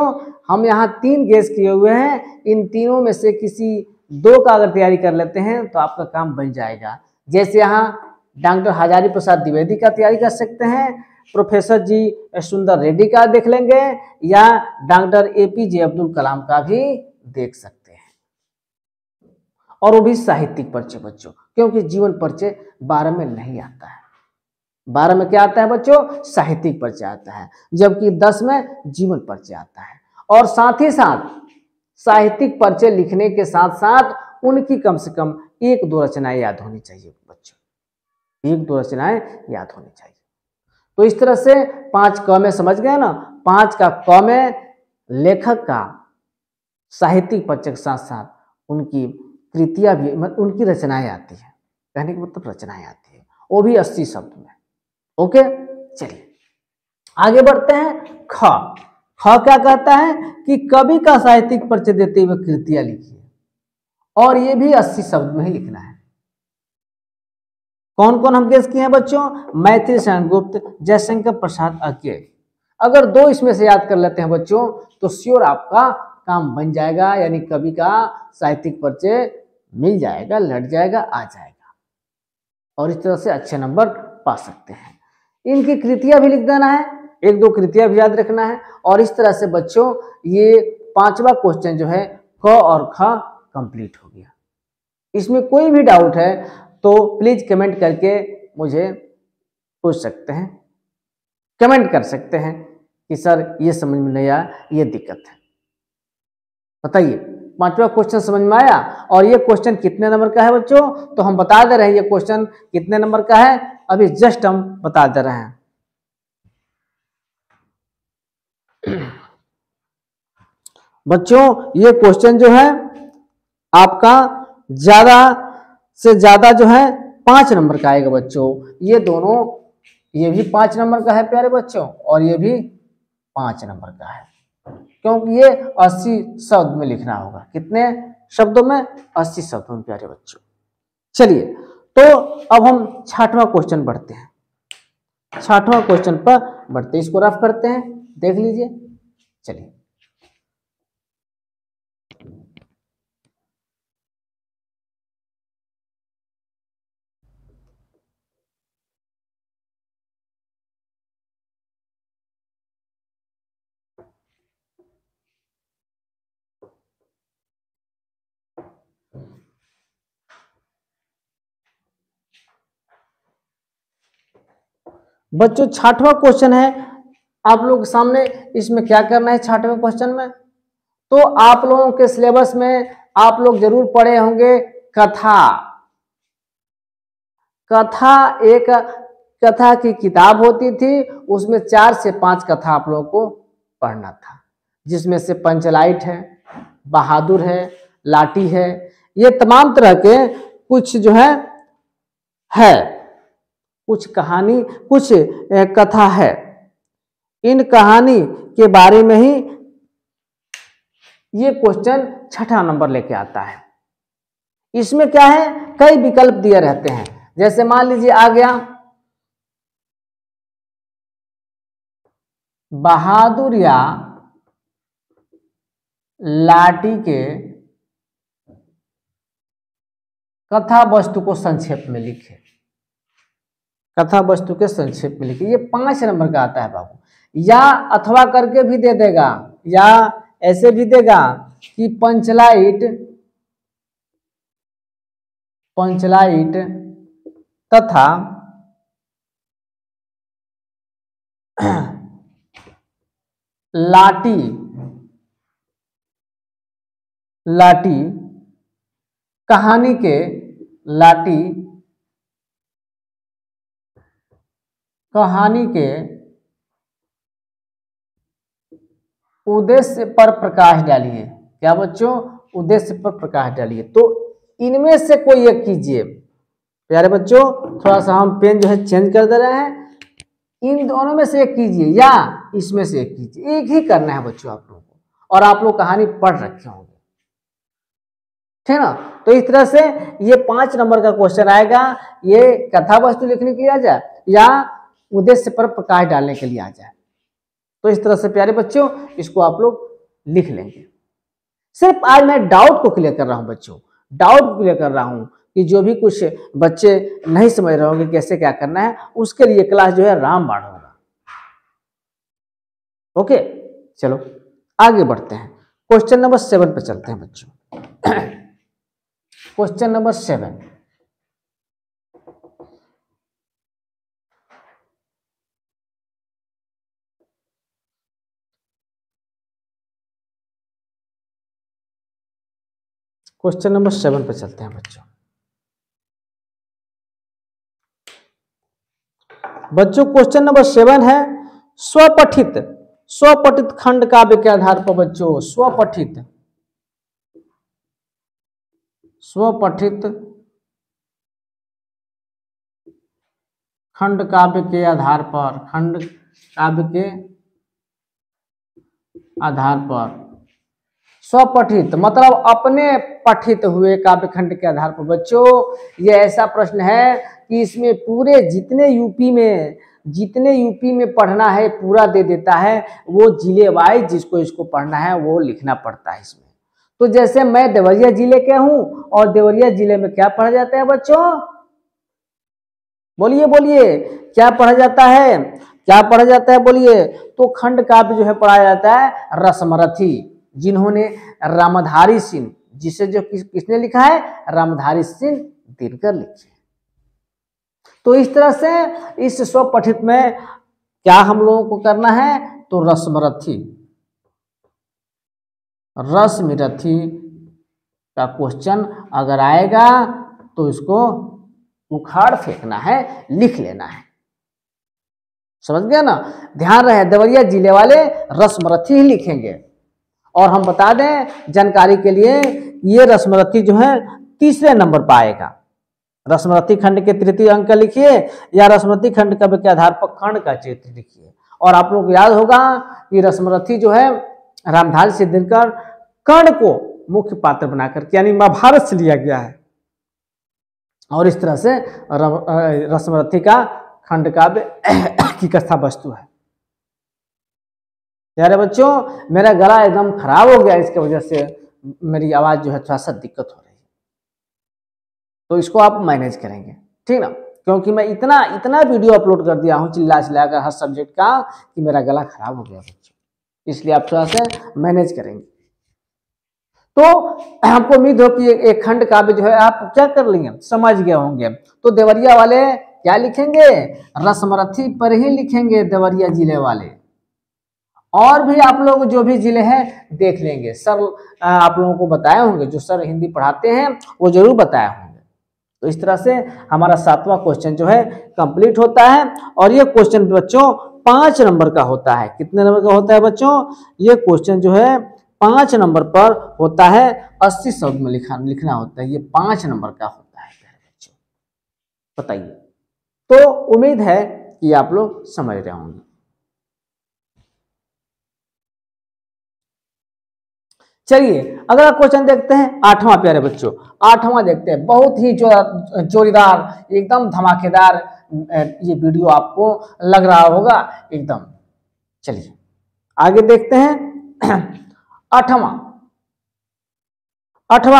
हम यहाँ 3 गेस किए हुए हैं, इन तीनों में से किसी 2 का अगर तैयारी कर लेते हैं तो आपका काम बन जाएगा। जैसे यहाँ डॉक्टर हजारी प्रसाद द्विवेदी का तैयारी कर सकते हैं, प्रोफेसर जी सुंदर रेड्डी का देख लेंगे, या डॉक्टर APJ अब्दुल कलाम का भी देख सकते हैं। और वो भी साहित्यिक परिचय बच्चों, क्योंकि जीवन परिचय 12 में नहीं आता है। 12 में क्या आता है बच्चों? साहित्यिक परिचय आता है, जबकि 10 में जीवन परिचय आता है। और साथ ही साथ साहित्यिक परिचय लिखने के साथ साथ उनकी कम से कम 1-2 रचनाएं याद होनी चाहिए बच्चों, 1-2 रचनाएं याद होनी चाहिए। तो इस तरह से 5 क में समझ गए ना। 5 का क में लेखक का साहित्यिक परिचय के साथ साथ उनकी कृतियां भी, मतलब उनकी रचनाएं आती है, कहने का मतलब रचनाएं आती है, वो भी 80 शब्द में। ओके, चलिए आगे बढ़ते हैं। ख क्या कहता है कि कवि का साहित्यिक परिचय देते हुए कृतियां लिखिए, और ये भी 80 शब्द में ही लिखना है। कौन कौन हम गेस किए हैं बच्चों? मैथिली सेनगुप्त, जयशंकर प्रसाद अकेले। अगर 2 इसमें से याद कर लेते हैं बच्चों तो श्योर आपका काम बन जाएगा, यानी कवि का साहित्यिक परिचय मिल जाएगा, लट जाएगा, आ जाएगा, और इस तरह से अच्छे नंबर पा सकते हैं। इनकी कृतियां भी लिख देना है, 1-2 कृतियां भी याद रखना है। और इस तरह से बच्चों ये 5वां क्वेश्चन जो है क और ख कंप्लीट हो गया। इसमें कोई भी डाउट है तो प्लीज कमेंट करके मुझे पूछ सकते हैं, कमेंट कर सकते हैं कि सर ये समझ में नहीं आया, ये दिक्कत है, बताइए। 5वां क्वेश्चन समझ में आया? और ये क्वेश्चन कितने नंबर का है बच्चों? तो हम बता दे रहे हैं ये क्वेश्चन कितने नंबर का है, अभी जस्ट हम बता दे रहे हैं। बच्चों ये क्वेश्चन जो है आपका ज्यादा से ज्यादा जो है 5 नंबर का आएगा बच्चों। ये दोनों, ये भी 5 नंबर का है प्यारे बच्चों, और ये भी 5 नंबर का है, क्योंकि ये 80 शब्द में लिखना होगा। कितने शब्दों में? 80 शब्दों में प्यारे बच्चों। चलिए तो अब हम 6वां क्वेश्चन बढ़ते हैं। 6वां क्वेश्चन पर बढ़ते, इसको रफ करते हैं, देख लीजिए। चलिए बच्चों 6वां क्वेश्चन है आप लोगों के सामने। इसमें क्या करना है 6वें क्वेश्चन में? तो आप लोगों के सिलेबस में आप लोग जरूर पढ़े होंगे कथा। कथा एक कथा की किताब होती थी, उसमें 4 से 5 कथा आप लोगों को पढ़ना था, जिसमें से पंचलाइट है, बहादुर है, लाठी है, ये तमाम तरह के कुछ जो है कुछ कहानी, कुछ कथा है। इन कहानी के बारे में ही ये क्वेश्चन 6ठा नंबर लेके आता है। इसमें क्या है, कई विकल्प दिए रहते हैं। जैसे मान लीजिए आ गया बहादुर या लाठी के कथा वस्तु को संक्षेप में लिखे, कथा वस्तु के संक्षेप में लिखे, ये 5 नंबर का आता है बाबू। या अथवा करके भी दे देगा, या ऐसे भी देगा कि पंचलाइट पंचलाइट तथा लाठी कहानी के उद्देश्य पर प्रकाश डालिए। क्या बच्चों? उद्देश्य पर प्रकाश डालिए। तो इनमें से कोई एक कीजिए प्यारे बच्चों। थोड़ा सा हम पेन जो है चेंज कर दे रहे हैं। इन दोनों में से एक कीजिए या इसमें से एक कीजिए। एक ही करना है बच्चों आप लोगों को, और आप लोग कहानी पढ़ रखे होंगे, ठीक ना। तो इस तरह से ये 5 नंबर का क्वेश्चन आएगा। ये कथा वस्तु लिखने के लिए आ जाए या उद्देश्य पर प्रकाश डालने के लिए आ जाए। तो इस तरह से प्यारे बच्चों इसको आप लोग लिख लेंगे। सिर्फ आज मैं डाउट को क्लियर कर रहा हूं बच्चों, डाउट को क्लियर कर रहा हूं कि जो भी कुछ बच्चे नहीं समझ रहे होंगे कैसे क्या करना है, उसके लिए क्लास जो है रामबाण होगा। ओके, चलो आगे बढ़ते हैं। क्वेश्चन नंबर 7 पे चलते हैं बच्चों। क्वेश्चन नंबर 7, क्वेश्चन नंबर 7 पे चलते हैं बच्चों। क्वेश्चन नंबर 7 है स्वपठित खंड काव्य के आधार पर बच्चों स्वपठित खंड काव्य के आधार पर स्वपठित मतलब अपने पठित हुए काव्य खंड के आधार पर बच्चों ये ऐसा प्रश्न है कि इसमें पूरे जितने यूपी में पढ़ना है पूरा दे देता है। वो जिले वाइज जिसको इसको पढ़ना है वो लिखना पड़ता है इसमें। तो जैसे मैं देवरिया जिले के हूं और देवरिया जिले में क्या पढ़ा जाता है बच्चों? बोलिए क्या पढ़ा जाता है? बोलिए। तो खंड काव्य जो है पढ़ा जाता है रसमरथी, जिन्होंने रामधारी सिंह, जिसे जो किसने लिखा है? रामधारी सिंह दिनकर लिखे। तो इस तरह से इस स्वपठित में क्या हम लोगों को करना है? तो रसमरथी का क्वेश्चन अगर आएगा तो इसको उखाड़ फेंकना है, लिख लेना है। समझ गया ना? ध्यान रहे देवरिया जिले वाले रसमरथी ही लिखेंगे। और हम बता दें जानकारी के लिए, ये रसमरथी जो है 3रे नंबर पर आएगा। रसमरथी खंड के 3य अंक का लिखिए या रसमरथी खंड काव्य के आधार पर खंड का चरित्र लिखिए। और आप लोग को याद होगा कि रसमरथी जो है रामधारी सिंह दिनकर कर्ण को मुख्य पात्र बनाकर यानी महाभारत से लिया गया है। और इस तरह से रसमरथी का खंड काव्य की कथा वस्तु है। यार बच्चों मेरा गला एकदम खराब हो गया, इसके वजह से मेरी आवाज जो है थोड़ा सा दिक्कत हो रही है, तो इसको आप मैनेज करेंगे, ठीक ना। क्योंकि मैं इतना वीडियो अपलोड कर दिया हूँ चिल्ला कर हर सब्जेक्ट का कि मेरा गला खराब हो गया बच्चों, इसलिए आप थोड़ा सा मैनेज करेंगे। तो हमको उम्मीद हो कि एक खंड काव्य जो है आप क्या कर लेंगे, समझ गए होंगे। तो देवरिया वाले क्या लिखेंगे? रसमरथी पर ही लिखेंगे देवरिया जिले वाले। और भी आप लोग जो भी जिले हैं देख लेंगे, सर आप लोगों को बताए होंगे, जो सर हिंदी पढ़ाते हैं वो जरूर बताए होंगे। तो इस तरह से हमारा 7वां क्वेश्चन जो है कंप्लीट होता है। और ये क्वेश्चन बच्चों 5 नंबर का होता है। कितने नंबर का होता है बच्चों? ये क्वेश्चन जो है 5 नंबर पर होता है, 80 शब्द में लिखना होता है। ये 5 नंबर का होता है बच्चों, बताइए। तो उम्मीद है कि आप लोग समझ रहे होंगे। चलिए अगला क्वेश्चन देखते हैं, 8वां प्यारे बच्चों। 8वां देखते हैं, बहुत ही जोरदार एकदम धमाकेदार ये वीडियो आपको लग रहा होगा एकदम। चलिए आगे देखते हैं। 8वां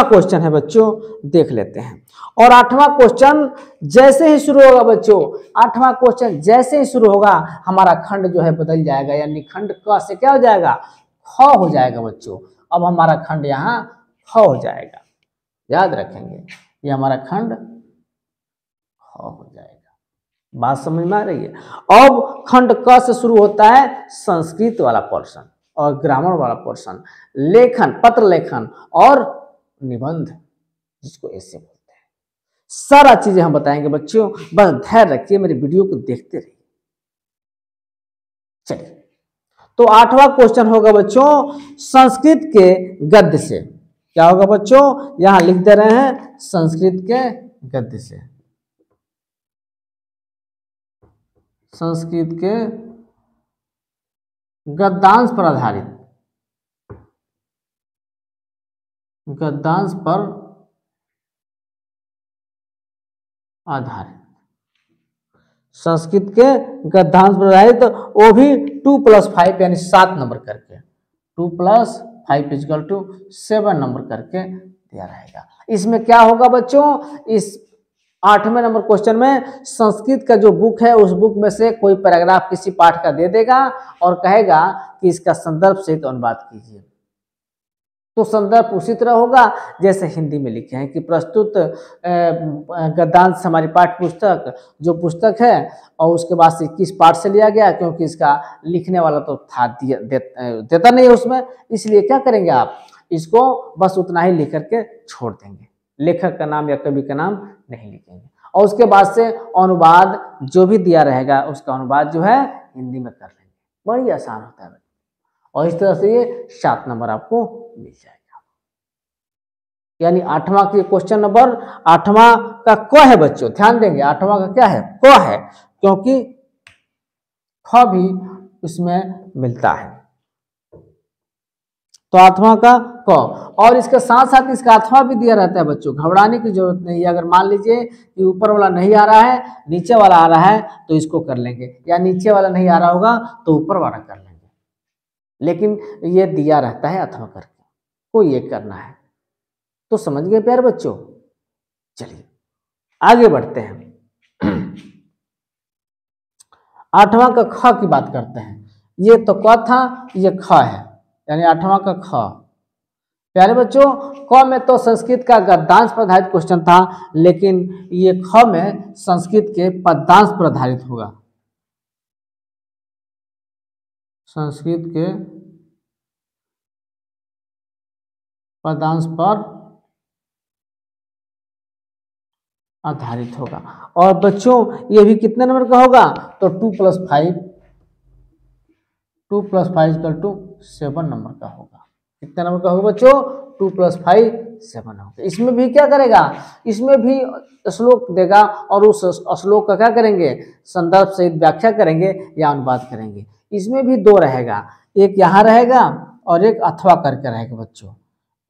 क्वेश्चन है बच्चों, देख लेते हैं। और 8वां क्वेश्चन जैसे ही शुरू होगा बच्चों, 8वां क्वेश्चन जैसे ही शुरू होगा हमारा खंड जो है बदल जाएगा, यानी खंड क से क्या हो जाएगा? ख हो जाएगा बच्चों। अब हमारा खंड यहाँ ख हो जाएगा, याद रखेंगे। ये हमारा खंड ख हो जाएगा। बात समझ में आ रही है। अब खंड क से शुरू होता है संस्कृत वाला पोर्शन और ग्रामर वाला पोर्शन, लेखन, पत्र लेखन और निबंध, जिसको ऐसे बोलते हैं। सारा चीजें हम बताएंगे बच्चों, बस धैर्य रखिए, मेरे वीडियो को देखते रहिए। चलिए, तो 8वां क्वेश्चन होगा बच्चों संस्कृत के गद्य से। क्या होगा बच्चों, यहां लिख दे रहे हैं संस्कृत के गद्य से। संस्कृत के गद्यांश पर आधारित, गद्यांश पर आधारित, संस्कृत के गद्यांश पर आधारित, वो भी 2+5 यानी 7 नंबर करके, 2+5 = 7 नंबर करके दिया रहेगा। इसमें क्या होगा बच्चों, इस 8वें नंबर क्वेश्चन में संस्कृत का जो बुक है उस बुक में से कोई पैराग्राफ किसी पाठ का दे देगा और कहेगा कि इसका संदर्भ सहित अनुवाद कीजिए। तो संदर्भ उसी तरह होगा जैसे हिंदी में लिखे हैं कि प्रस्तुत गद्यांश हमारी पाठ्य पुस्तक जो पुस्तक है और उसके बाद से किस पाठ से लिया गया, क्योंकि इसका लिखने वाला तो था देता नहीं है उसमें, इसलिए क्या करेंगे आप इसको बस उतना ही लिख करके छोड़ देंगे, लेखक का नाम या कवि का नाम नहीं लिखेंगे। और उसके बाद से अनुवाद जो भी दिया रहेगा उसका अनुवाद जो है हिंदी में कर लेंगे। बड़ी आसान होता है और इस तरह से ये 7 नंबर आपको मिल जाएगा। यानी 8वां के क्वेश्चन नंबर 8वां का क है बच्चों, ध्यान देंगे 8वां का क्या है, क है, क्योंकि ख भी इसमें मिलता है। तो 8वां का क, और इसके साथ साथ इसका अथवा भी दिया रहता है बच्चों, घबराने की जरूरत नहीं है। अगर मान लीजिए कि ऊपर वाला नहीं आ रहा है, नीचे वाला आ रहा है तो इसको कर लेंगे, या नीचे वाला नहीं आ रहा होगा तो ऊपर वाला कर लेंगे, लेकिन ये दिया रहता है अथवा करके, को ये करना है। तो समझ गए प्यारे बच्चों। चलिए आगे बढ़ते हैं। 8वां का ख की बात करते हैं। ये तो क था, ये ख है, यानी 8वां का ख। प्यारे बच्चों क में तो संस्कृत का गद्यांश पर आधारित क्वेश्चन था, लेकिन ये ख में संस्कृत के पद्यांश पर आधारित होगा, संस्कृत के पद्यांश पर आधारित होगा। और बच्चों ये भी कितने नंबर का होगा, तो 2+5 = 7 नंबर का होगा। कितने नंबर का होगा बच्चों, 2+5 7 होगा। इसमें भी क्या करेगा, इसमें भी श्लोक देगा और उस श्लोक का क्या करेंगे, संदर्भ सहित व्याख्या करेंगे या अनुवाद करेंगे। इसमें भी 2 रहेगा, एक यहाँ रहेगा और एक अथवा करके रहेगा बच्चों,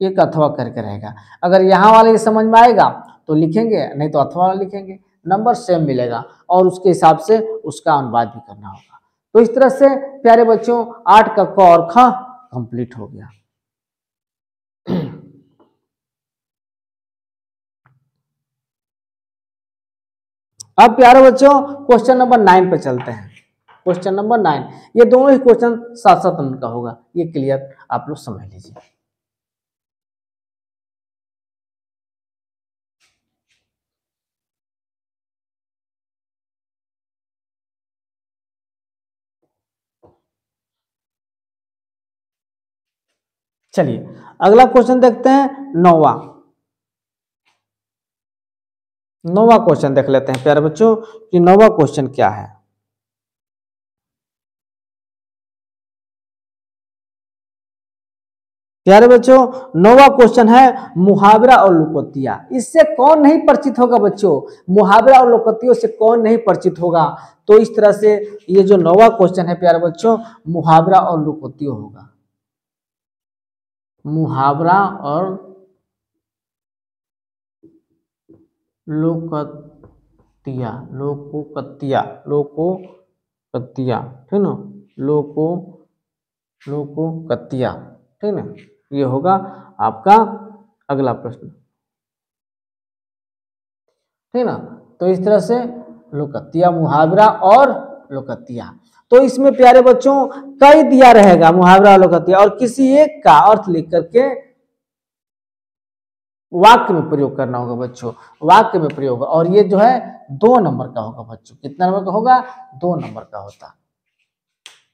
एक अथवा करके रहेगा। अगर यहाँ वाले समझ में आएगा तो लिखेंगे, नहीं तो अथवा वाला लिखेंगे, नंबर सेम मिलेगा और उसके हिसाब से उसका अनुवाद भी करना होगा। तो इस तरह से प्यारे बच्चों 8 का क और ख कंप्लीट हो गया। अब प्यारे बच्चों क्वेश्चन नंबर 9 पे चलते हैं। क्वेश्चन नंबर 9, ये दोनों ही क्वेश्चन 7-7 नंबर का होगा, ये क्लियर आप लोग समझ लीजिए। चलिए अगला क्वेश्चन देखते हैं, 9वां क्वेश्चन देख लेते हैं प्यारे बच्चों कि 9वां क्वेश्चन क्या है। प्यारे बच्चों 9वां क्वेश्चन है मुहावरा और लोकोक्तियां। इससे कौन नहीं परिचित होगा बच्चों, मुहावरा और लोकोक्तियों से कौन नहीं परिचित होगा। तो इस तरह से ये जो 9वां क्वेश्चन है प्यारे बच्चों मुहावरा और लोकोक्तियों होगा, मुहावरा और लोकोक्तियां, लोकोक्तियां, ठीक ना, लोकोक्तियां, ठीक ना, ये होगा आपका अगला प्रश्न, ठीक ना। तो इस तरह से लोकोक्तियां, मुहावरा और लोकोक्तियां। तो इसमें प्यारे बच्चों कई दिया रहेगा मुहावरा और लोकोक्तियां, और किसी एक का अर्थ लिख करके वाक्य में प्रयोग करना होगा बच्चों, वाक्य में प्रयोग। और ये जो है 2 नंबर का होगा बच्चों। कितना नंबर का होगा? 2 नंबर का होता,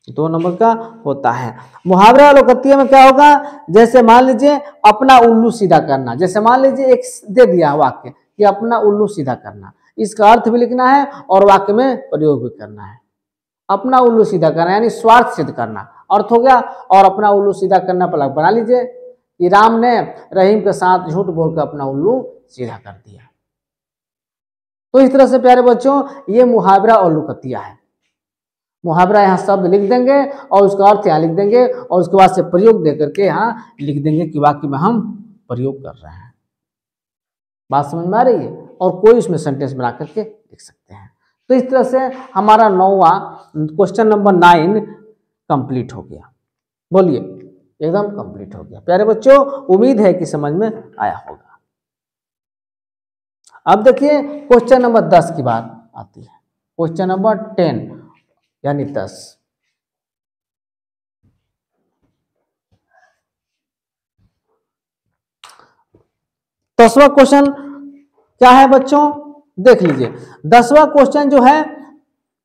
2 नंबर का होता है। मुहावरा और लोकत्य में क्या होगा? जैसे मान लीजिए अपना उल्लू सीधा करना, जैसे मान लीजिए एक दे दिया वाक्य कि अपना उल्लू सीधा करना, इसका अर्थ भी लिखना है और वाक्य में प्रयोग भी करना है। अपना उल्लू सीधा करना यानी स्वार्थ सिद्ध करना, अर्थ हो गया। और अपना उल्लू सीधा करना पर बना लीजिए कि राम ने रहीम के साथ झूठ बोलकर अपना उल्लू सीधा कर दिया। तो इस तरह से प्यारे बच्चों ये मुहावरा और लोकतिया है। मुहावरा यहाँ शब्द लिख देंगे और उसका अर्थ यहाँ लिख देंगे और उसके बाद से प्रयोग दे करके यहाँ लिख देंगे कि वाक्य में हम प्रयोग कर रहे हैं। बात समझ में आ रही है? और कोई उसमें सेंटेंस बना करके लिख सकते हैं। तो इस तरह से हमारा 9वां क्वेश्चन नंबर 9 कंप्लीट हो गया। बोलिए, एकदम कंप्लीट हो गया। प्यारे बच्चों उम्मीद है कि समझ में आया होगा। अब देखिए क्वेश्चन नंबर 10 की बात आती है। क्वेश्चन नंबर 10 यानी 10। दसवां क्वेश्चन क्या है बच्चों? देख लीजिए 10वां क्वेश्चन जो है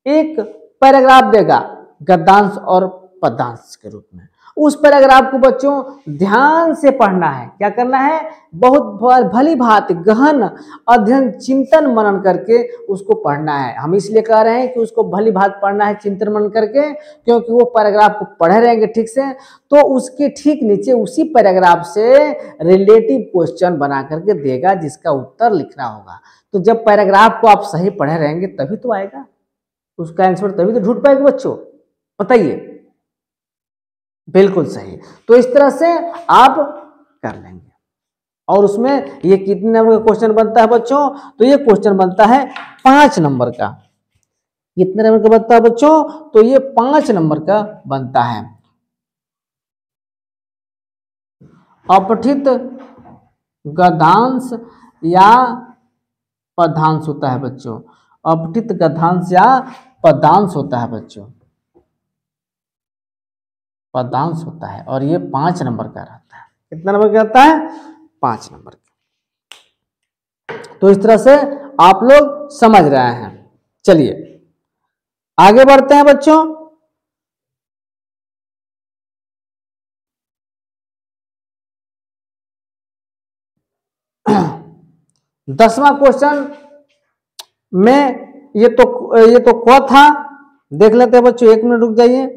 एक पैराग्राफ देगा गद्यांश और पद्यांश के रूप में। उस पैराग्राफ को बच्चों ध्यान से पढ़ना है। क्या करना है? बहुत भली भांति गहन अध्ययन चिंतन मनन करके उसको पढ़ना है। हम इसलिए कह रहे हैं कि उसको भली भांति पढ़ना है चिंतन मनन करके, क्योंकि वो पैराग्राफ को पढ़े रहेंगे ठीक से तो उसके ठीक नीचे उसी पैराग्राफ से रिलेटिव क्वेश्चन बना करके देगा जिसका उत्तर लिखना होगा। तो जब पैराग्राफ को आप सही पढ़े रहेंगे तभी तो आएगा उसका आंसर, तभी तो ढूंढ पाएंगे बच्चों। बताइए, बिल्कुल सही। तो इस तरह से आप कर लेंगे। और उसमें ये कितने नंबर का क्वेश्चन बनता है बच्चों? तो ये क्वेश्चन बनता है 5 नंबर का। कितने नंबर का बनता है बच्चों? तो ये 5 नंबर का बनता है। अपठित गद्यांश या पद्यांश होता है बच्चों। अपठित गद्यांश या पद्यांश होता है बच्चों, पद्यांश होता है। और ये 5 नंबर का रहता है। कितना नंबर का रहता है? 5 नंबर का। तो इस तरह से आप लोग समझ रहे हैं। चलिए आगे बढ़ते हैं बच्चों। दसवां क्वेश्चन में ये तो क था, देख लेते हैं बच्चों। 1 मिनट रुक जाइए।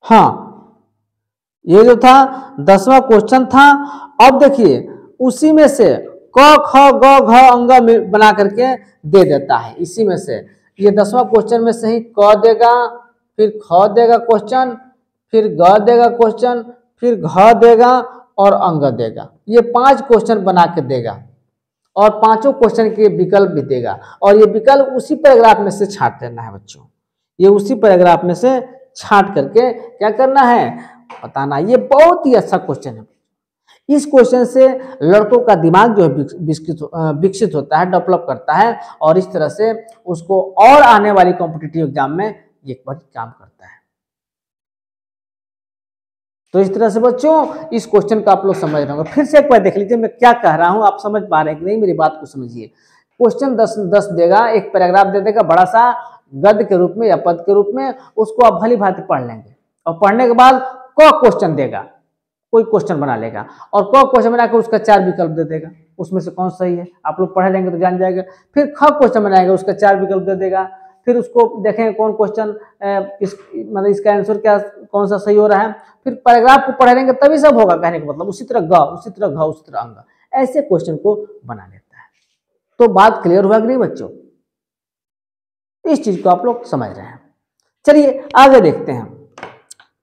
हाँ, ये जो था 10वां क्वेश्चन था। अब देखिए उसी में से क ख ग घ अंग बना करके दे देता है। इसी में से ये 10वां क्वेश्चन में से ही क देगा, फिर ख देगा क्वेश्चन, फिर ग देगा क्वेश्चन, फिर घ देगा और अंग देगा। ये 5 क्वेश्चन बना के देगा और 5 क्वेश्चन के विकल्प भी देगा। और ये विकल्प उसी पैराग्राफ में से छांट लेना है बच्चों। ये उसी पैराग्राफ में से छांट करके क्या करना है? बताना। ये बहुत ही अच्छा क्वेश्चन है। इस क्वेश्चन से लड़कों का दिमाग जो है विकसित होता है, डेवलप करता है और इस तरह से उसको और आने वाली कॉम्पिटिटिव एग्जाम में ये काम करता है। तो इस तरह से बच्चों इस क्वेश्चन का आप लोग समझ रहे होंगे। फिर से एक बार देख लीजिए मैं क्या कह रहा हूं, आप समझ पा रहे हैं कि नहीं? मेरी बात को समझिए। क्वेश्चन 10 देगा, एक पैराग्राफ दे देगा बड़ा सा गद्य के रूप में या पद के रूप में, उसको आप भली भांति पढ़ लेंगे और पढ़ने के बाद क क्वेश्चन देगा, कोई क्वेश्चन बना लेगा और क क्वेश्चन बनाकर उसका 4 विकल्प दे देगा, उसमें से कौन सही है आप लोग पढ़ लेंगे तो जान जाएगा। फिर ख क्वेश्चन बनाएगा, उसका 4 विकल्प दे देगा, फिर उसको देखेंगे कौन क्वेश्चन मतलब इसका आंसर क्या कौन सा सही हो रहा है। फिर पैराग्राफ को पढ़ लेंगे तभी सब होगा, कहने का मतलब उसी तरह ग, उसी तरह घ, उसी तरह अंग, ऐसे क्वेश्चन को बना लेता है। तो बात क्लियर हुआ कि नहीं बच्चों? इस चीज को आप लोग समझ रहे हैं। चलिए आगे देखते हैं।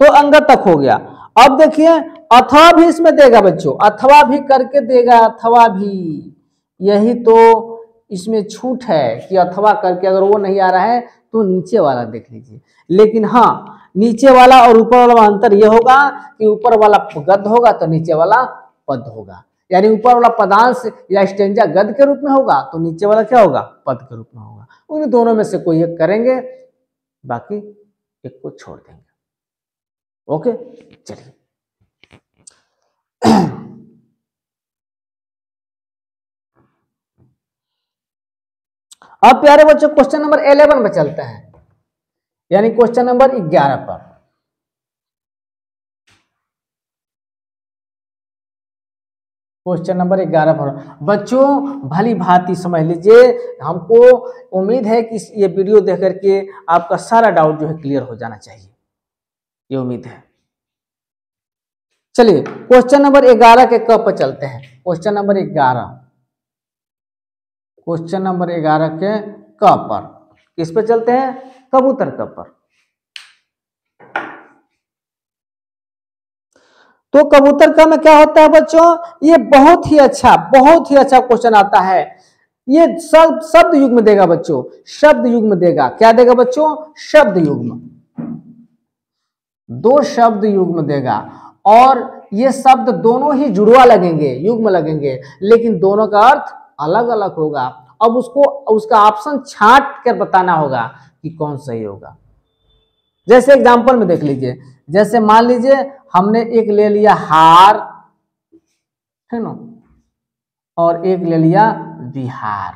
तो अंग तक हो गया। अब देखिए अथवा भी इसमें देगा बच्चों, अथवा भी करके देगा, अथवा भी। यही तो इसमें छूट है कि अथवा करके अगर वो नहीं आ रहा है तो नीचे वाला देख लीजिए। लेकिन हाँ, नीचे वाला और ऊपर वाला में अंतर यह होगा कि ऊपर वाला गद्य होगा तो नीचे वाला पद होगा। यानी ऊपर वाला पदांश या स्टेंजा गद्य के रूप में होगा तो नीचे वाला क्या होगा? पद के रूप में होगा। उन दोनों में से कोई एक करेंगे बाकी एक को छोड़ देंगे। ओके, चलिए अब प्यारे बच्चों क्वेश्चन नंबर 11 में चलते हैं, यानी क्वेश्चन नंबर 11 पर। क्वेश्चन नंबर 11 पर बच्चों भली भांति समझ लीजिए। हमको उम्मीद है कि ये वीडियो देख करके आपका सारा डाउट जो है क्लियर हो जाना चाहिए, ये उम्मीद है। चलिए क्वेश्चन नंबर 11 के क पर चलते हैं। क्वेश्चन नंबर 11, क्वेश्चन नंबर 11 के क पर, किस पे चलते हैं? कबूतर क पर। तो कबूतर क में क्या होता है बच्चों? ये बहुत ही अच्छा क्वेश्चन आता है। ये शब्द युग्म देगा बच्चों, शब्द युग्म देगा। क्या देगा बच्चों? शब्द युग्म, 2 शब्द युग्म देगा। और ये शब्द दोनों ही जुड़वा लगेंगे, युग्म लगेंगे, लेकिन दोनों का अर्थ अलग अलग होगा। अब उसका ऑप्शन छांट कर बताना होगा कि कौन सही होगा। जैसे एग्जांपल में देख लीजिए, जैसे मान लीजिए हमने एक ले लिया हार, है ना, और एक ले लिया बिहार,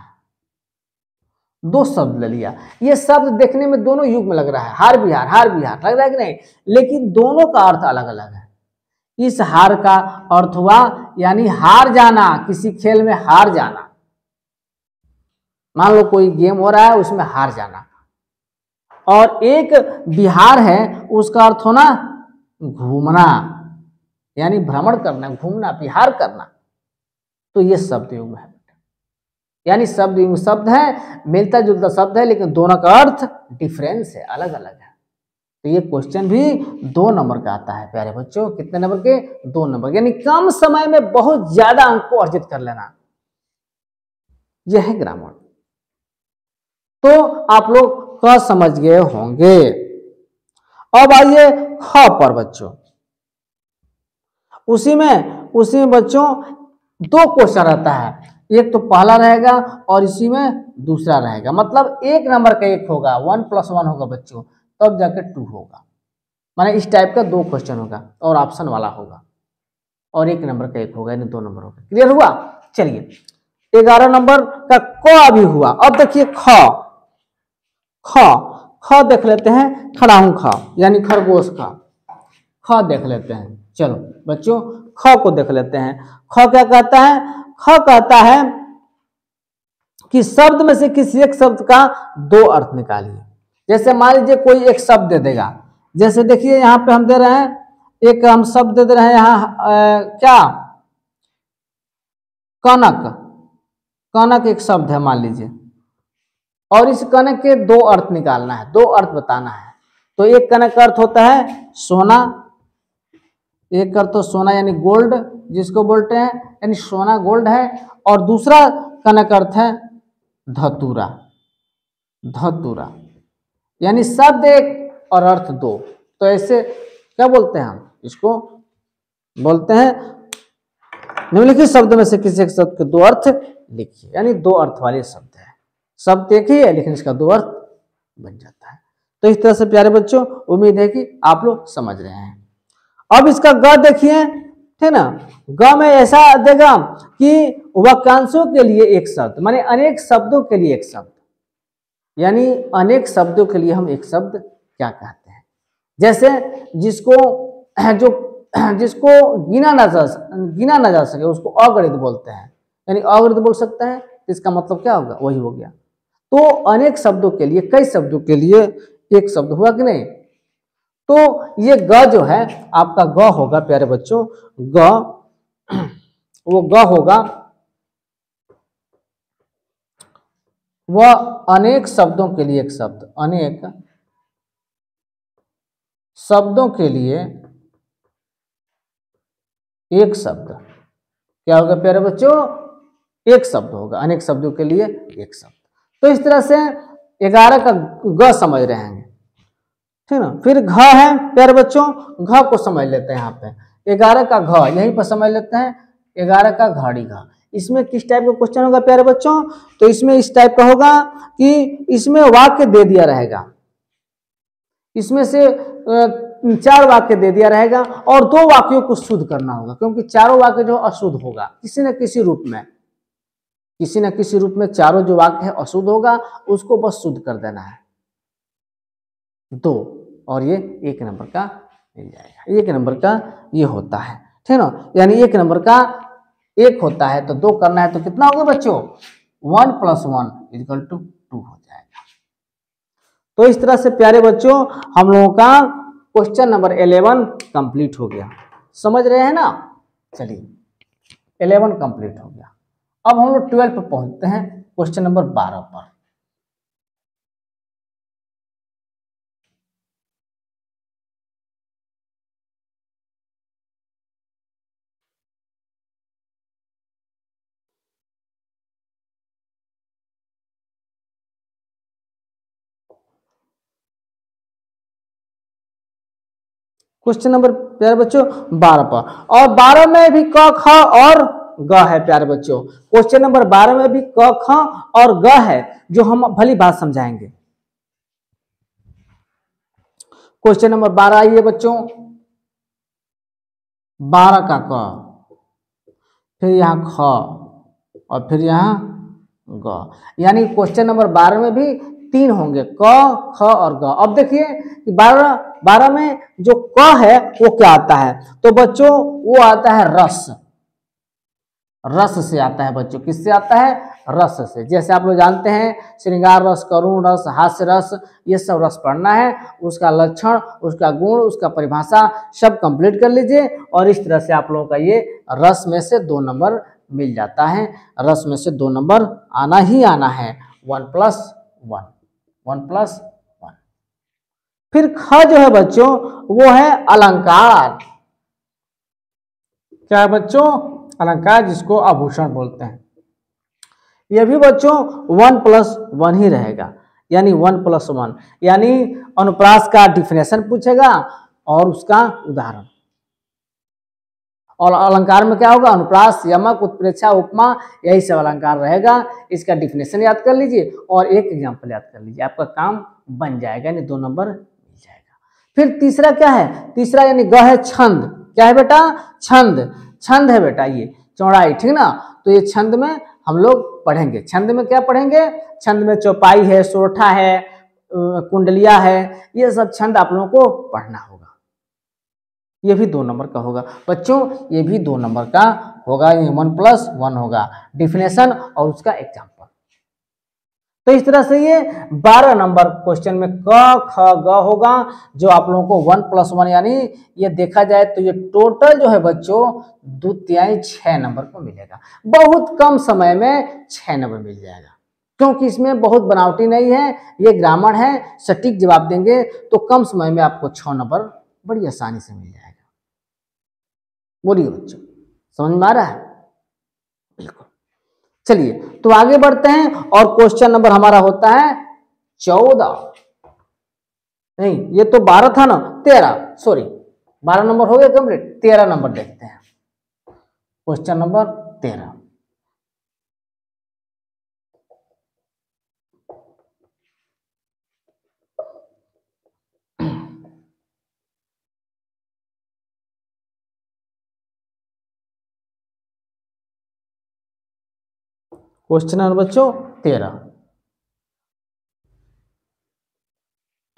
2 शब्द ले लिया। ये शब्द देखने में दोनों युग्म लग रहा है, हार बिहार लग रहा है कि नहीं, लेकिन दोनों का अर्थ अलग अलग है। इस हार का अर्थ हुआ यानी हार जाना, किसी खेल में हार जाना। मान लो कोई गेम हो रहा है, उसमें हार जाना। और एक बिहार है, उसका अर्थ होना घूमना, यानी भ्रमण करना, घूमना, विहार करना। तो ये शब्द युग्म है, यानी शब्द युग्म शब्द है, मिलता जुलता शब्द है, लेकिन दोनों का अर्थ डिफरेंस है, अलग अलग है। तो ये क्वेश्चन भी 2 नंबर का आता है प्यारे बच्चों। कितने नंबर के? 2 नंबर, यानी कम समय में बहुत ज्यादा अंक को अर्जित कर लेना, यह है ग्रामर। तो आप लोग का समझ गए होंगे। अब आइए ख पर बच्चों। उसी में बच्चों 2 क्वेश्चन रहता है, एक तो पहला रहेगा और इसी में दूसरा रहेगा। मतलब 1 नंबर का एक होगा, 1 + 1 होगा बच्चों, तब जाकर 2 होगा। माने इस टाइप का 2 क्वेश्चन होगा और ऑप्शन वाला होगा, और 1 नंबर का एक होगा, यानी 2 नंबर होगा। क्लियर हुआ? चलिए 11 नंबर का क अभी हुआ। अब देखिए ख देख लेते हैं। खड़ा हूं ख, यानी खरगोश ख देख लेते हैं। चलो बच्चों ख को देख लेते हैं। ख क्या कहता है? ख कहता है कि शब्द में से किसी एक शब्द का 2 अर्थ निकालिए। जैसे मान लीजिए कोई एक शब्द दे देगा, जैसे देखिए यहाँ पे हम दे रहे हैं, एक हम शब्द दे रहे हैं यहाँ क्या, कनक एक शब्द है मान लीजिए, और इस कनक के 2 अर्थ निकालना है, 2 अर्थ बताना है। तो एक कनक का अर्थ होता है सोना, एक अर्थ तो सोना यानी गोल्ड जिसको बोलते हैं, यानी सोना गोल्ड है। और दूसरा कनक अर्थ है धतूरा, यानी शब्द एक और अर्थ 2। तो ऐसे क्या बोलते हैं हम इसको? बोलते हैं निम्नलिखित शब्द में से किसी एक शब्द के 2 अर्थ लिखिए, यानी 2 अर्थ वाले शब्द है। शब्द एक ही है लेकिन इसका 2 अर्थ बन जाता है। तो इस तरह से प्यारे बच्चों उम्मीद है कि आप लोग समझ रहे हैं। अब इसका ग देखिए, ठीक ना। ग में ऐसा देगा कि वाक्यांशों के लिए एक शब्द, माने अनेक शब्दों के लिए एक शब्द, यानी अनेक शब्दों के लिए हम एक शब्द क्या कहते हैं? जैसे जिसको गिना ना जा सके उसको अगणित बोलते हैं, यानी अगणित बोल सकते हैं। इसका मतलब क्या होगा? वही हो गया। तो अनेक शब्दों के लिए, कई शब्दों के लिए एक शब्द हुआ कि नहीं? तो ये ग जो है आपका ग होगा प्यारे बच्चों, वो ग होगा वह अनेक शब्दों के लिए एक शब्द, अनेक शब्दों के लिए एक शब्द। क्या होगा प्यारे बच्चों? एक शब्द होगा, अनेक शब्दों के लिए एक शब्द। तो इस तरह से 11 का ग समझ रहे हैं, ठीक ना। फिर घ है प्यारे बच्चों, घ को समझ लेते हैं। यहाँ पे 11 का घ यहीं पर समझ लेते हैं। 11 का घड़ी घ, इसमें किस टाइप का क्वेश्चन होगा प्यारे बच्चों? तो इसमें इस टाइप का होगा कि इसमें वाक्य दे दिया रहेगा, इसमें से 4 वाक्य दे दिया रहेगा और 2 वाक्यों को शुद्ध करना होगा, क्योंकि चारों वाक्य जो अशुद्ध होगा किसी न किसी रूप में, किसी न किसी रूप में चारों जो वाक्य है अशुद्ध होगा, उसको बस शुद्ध कर देना है 2, और ये 1 नंबर का मिल जाएगा। 1 नंबर का ये होता है, ठीक है ना। यानी 1 नंबर का 1 होता है तो 2 करना है तो कितना होगा बच्चों, 1 + 1 = 2 हो जाएगा। तो इस तरह से प्यारे बच्चों हम लोगों का क्वेश्चन नंबर 11 कंप्लीट हो गया। समझ रहे हैं ना। चलिए 11 कंप्लीट हो गया। अब हम लोग 12 पे पहुंचते हैं, क्वेश्चन नंबर 12 पर। क्वेश्चन नंबर प्यारे बच्चों 12 पर, और 12 में भी क ख और ग है प्यारे बच्चों। क्वेश्चन नंबर 12 में भी क ख और ग है, जो हम भली बात समझाएंगे। क्वेश्चन नंबर 12 आइए बच्चों, 12 का क, फिर यहाँ ख और फिर यहाँ ग, यानी क्वेश्चन नंबर 12 में भी 3 होंगे, क ख और ग। अब देखिए कि 12 में जो क है वो क्या आता है, तो बच्चों वो आता है रस। रस से आता है बच्चों, किससे आता है, रस से। जैसे आप लोग जानते हैं श्रृंगार रस, करुण रस, हास्य रस, ये सब रस पढ़ना है, उसका लक्षण, उसका गुण, उसका परिभाषा सब कंप्लीट कर लीजिए, और इस तरह से आप लोगों का ये रस में से 2 नंबर मिल जाता है। रस में से 2 नंबर आना ही आना है, 1 + 1, 1 + 1। फिर ख जो है बच्चों वो है अलंकार। क्या है बच्चों, अलंकार, जिसको आभूषण बोलते हैं। यह भी बच्चों 1 + 1 ही रहेगा, यानी 1 + 1, यानी अनुप्रास का डिफिनेशन पूछेगा और उसका उदाहरण। और अलंकार में क्या होगा, अनुप्रास, यमक, उत्प्रेक्षा, उपमा, यही सब अलंकार रहेगा। इसका डिफिनेशन याद कर लीजिए और एक एग्जाम्पल याद कर लीजिए, आपका काम बन जाएगा, यानी 2 नंबर मिल जाएगा। फिर तीसरा क्या है, तीसरा यानी ग है छंद। क्या है बेटा, छंद। छंद है बेटा ये चौड़ाई, ठीक ना। तो ये छंद में हम लोग पढ़ेंगे। छंद में क्या पढ़ेंगे, छंद में चौपाई है, सोरठा है, कुंडलिया है, ये सब छंद आप लोगों को पढ़ना होगा। ये भी 2 नंबर का होगा बच्चों, ये भी 2 नंबर का होगा, ये 1 + 1 होगा, डिफिनेशन और उसका एग्जाम्पल। तो इस तरह से ये 12 नंबर क्वेश्चन में क ख ग होगा, जो आप लोगों को 1 + 1, यानी ये देखा जाए तो ये टोटल जो है बच्चों 2 6 नंबर को मिलेगा। बहुत कम समय में 6 नंबर मिल जाएगा, क्योंकि इसमें बहुत बनावटी नहीं है, ये ग्रामर है, सटीक जवाब देंगे तो कम समय में आपको 6 नंबर बड़ी आसानी से मिल जाएगा। बोलिए बच्चों, समझ में आ रहा है, बिल्कुल। चलिए तो आगे बढ़ते हैं, और क्वेश्चन नंबर हमारा होता है 14, नहीं ये तो 12 था ना, 13, सॉरी 12 नंबर हो गया कंप्लीट, 13 नंबर देखते हैं, क्वेश्चन नंबर 13। क्वेश्चन नंबर बच्चों 13।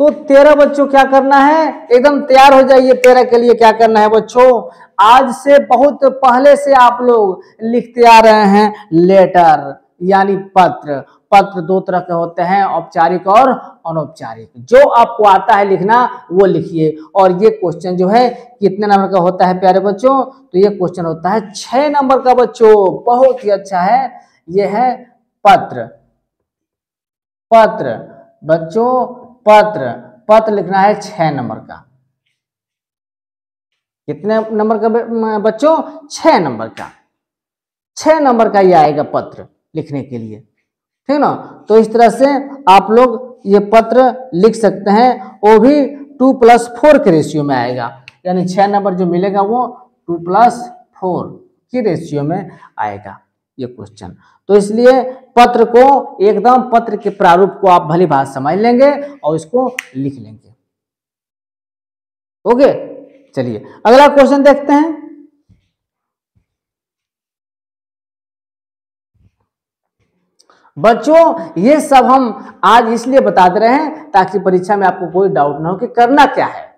तो 13 बच्चों क्या करना है, एकदम तैयार हो जाइए 13 के लिए। क्या करना है बच्चों, आज से बहुत पहले से आप लोग लिखते आ रहे हैं लेटर, यानी पत्र। पत्र 2 तरह के होते हैं, औपचारिक और अनौपचारिक। जो आपको आता है लिखना वो लिखिए। और ये क्वेश्चन जो है कितने नंबर का होता है प्यारे बच्चों, तो ये क्वेश्चन होता है 6 नंबर का बच्चों, बहुत ही अच्छा है। ये है पत्र। पत्र बच्चों, पत्र, पत्र लिखना है 6 नंबर का। कितने नंबर का बच्चों, 6 नंबर का। 6 नंबर का ये आएगा पत्र लिखने के लिए, ठीक ना। तो इस तरह से आप लोग ये पत्र लिख सकते हैं, वो भी 2 + 4 के रेशियो में आएगा, यानी 6 नंबर जो मिलेगा वो 2 + 4 की रेशियो में आएगा ये क्वेश्चन। तो इसलिए पत्र को एकदम, पत्र के प्रारूप को आप भली बात समझ लेंगे और इसको लिख लेंगे। ओके, चलिए अगला क्वेश्चन देखते हैं। बच्चों ये सब हम आज इसलिए बता दे रहे हैं ताकि परीक्षा में आपको कोई डाउट ना हो कि करना क्या है।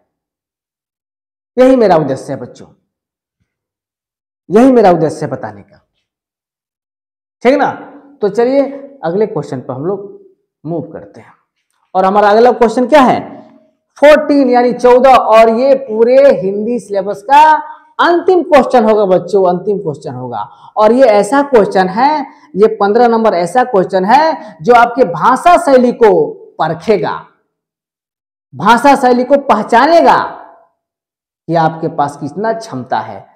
यही मेरा उद्देश्य है बच्चों, यही मेरा उद्देश्य है बताने का, ठीक ना। तो चलिए अगले क्वेश्चन पर हम लोग मूव करते हैं। और हमारा अगला क्वेश्चन क्या है, 14 यानी 14, और ये पूरे हिंदी सिलेबस का अंतिम क्वेश्चन होगा बच्चों, अंतिम क्वेश्चन होगा। और ये ऐसा क्वेश्चन है, ये 15 नंबर ऐसा क्वेश्चन है जो आपके भाषा शैली को परखेगा, भाषा शैली को पहचानेगा कि आपके पास कितना क्षमता है,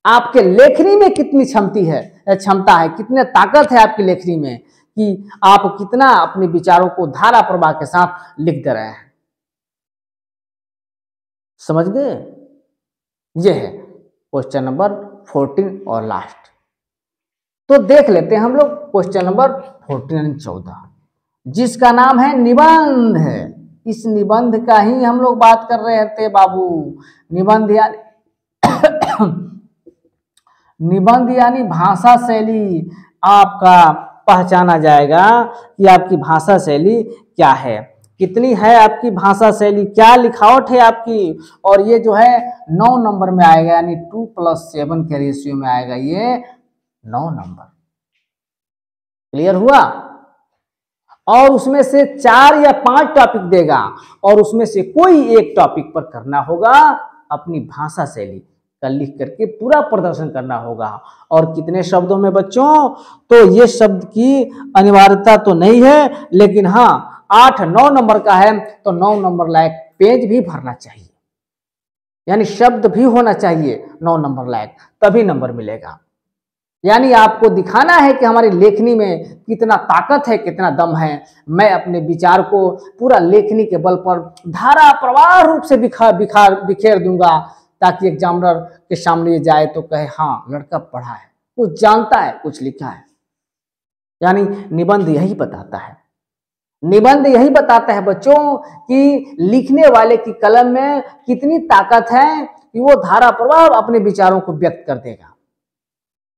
आपके लेखनी में कितनी क्षमता है, कितनी ताकत है आपकी लेखनी में, कि आप कितना अपने विचारों को धारा प्रवाह के साथ लिख दे रहे हैं। समझ गए? ये है क्वेश्चन नंबर 14 और लास्ट। तो देख लेते हैं हम लोग क्वेश्चन नंबर 14 जिसका नाम है निबंध। इस निबंध का ही हम लोग बात कर रहे थे बाबू। निबंध यानी निबंध यानी भाषा शैली आपका पहचाना जाएगा कि आपकी भाषा शैली क्या है, कितनी है आपकी भाषा शैली, क्या लिखावट है आपकी। और ये जो है 9 नंबर में आएगा, यानी 2+7 के रेशियो में आएगा, ये 9 नंबर। क्लियर हुआ? और उसमें से 4 या 5 टॉपिक देगा और उसमें से कोई एक टॉपिक पर करना होगा अपनी भाषा शैली का, लिख करके पूरा प्रदर्शन करना होगा। और कितने शब्दों में बच्चों, तो ये शब्द की अनिवार्यता तो नहीं है, लेकिन हाँ 8-9 नंबर का है तो 9 नंबर लायक पेज भी भरना चाहिए, यानी शब्द भी होना चाहिए 9 नंबर लायक, तभी नंबर मिलेगा। यानी आपको दिखाना है कि हमारी लेखनी में कितना ताकत है, कितना दम है। मैं अपने विचार को पूरा लेखनी के बल पर धारा प्रवाह रूप से बिखेर दूंगा, ताकि एग्जामिनर के सामने ये जाए तो कहे हाँ लड़का पढ़ा है, कुछ जानता है, कुछ लिखा है। यानी निबंध यही बताता है, निबंध यही बताता है बच्चों कि लिखने वाले की कलम में कितनी ताकत है कि वो धारा प्रवाह अपने विचारों को व्यक्त कर देगा,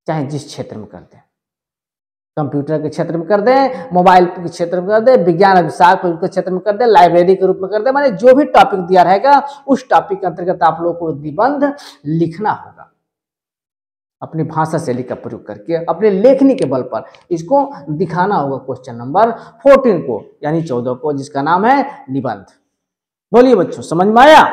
चाहे जिस क्षेत्र में कर दे, कंप्यूटर के क्षेत्र में कर दे, मोबाइल के क्षेत्र में कर दे, विज्ञान अभिशास्त्र के क्षेत्र में कर दे, लाइब्रेरी के रूप में कर दे, माने जो भी टॉपिक दिया रहेगा उस टॉपिक के अंतर्गत आप लोगों को निबंध लिखना होगा अपनी भाषा शैली का प्रयोग करके, अपने लेखनी के बल पर इसको दिखाना होगा क्वेश्चन नंबर 14 को, यानी 14 को, जिसका नाम है निबंध। बोलिए बच्चों, समझ में आया?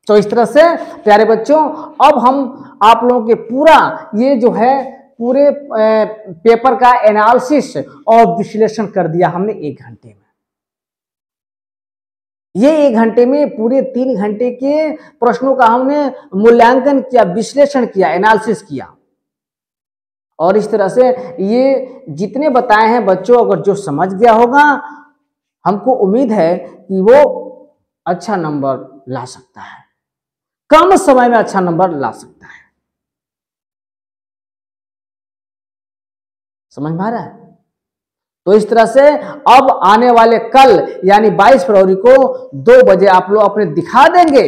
तो इस तरह से प्यारे बच्चों अब हम आप लोगों के पूरा ये जो है पूरे पेपर का एनालिसिस और विश्लेषण कर दिया हमने 1 घंटे में। ये 1 घंटे में पूरे 3 घंटे के प्रश्नों का हमने मूल्यांकन किया, विश्लेषण किया, एनालिसिस किया। और इस तरह से ये जितने बताए हैं बच्चों, अगर जो समझ गया होगा, हमको उम्मीद है कि वो अच्छा नंबर ला सकता है, कम समय में अच्छा नंबर ला सकता है। समझ में आ रहा है? तो इस तरह से अब आने वाले कल यानी 22 फरवरी को 2 बजे आप लोग अपने दिखा देंगे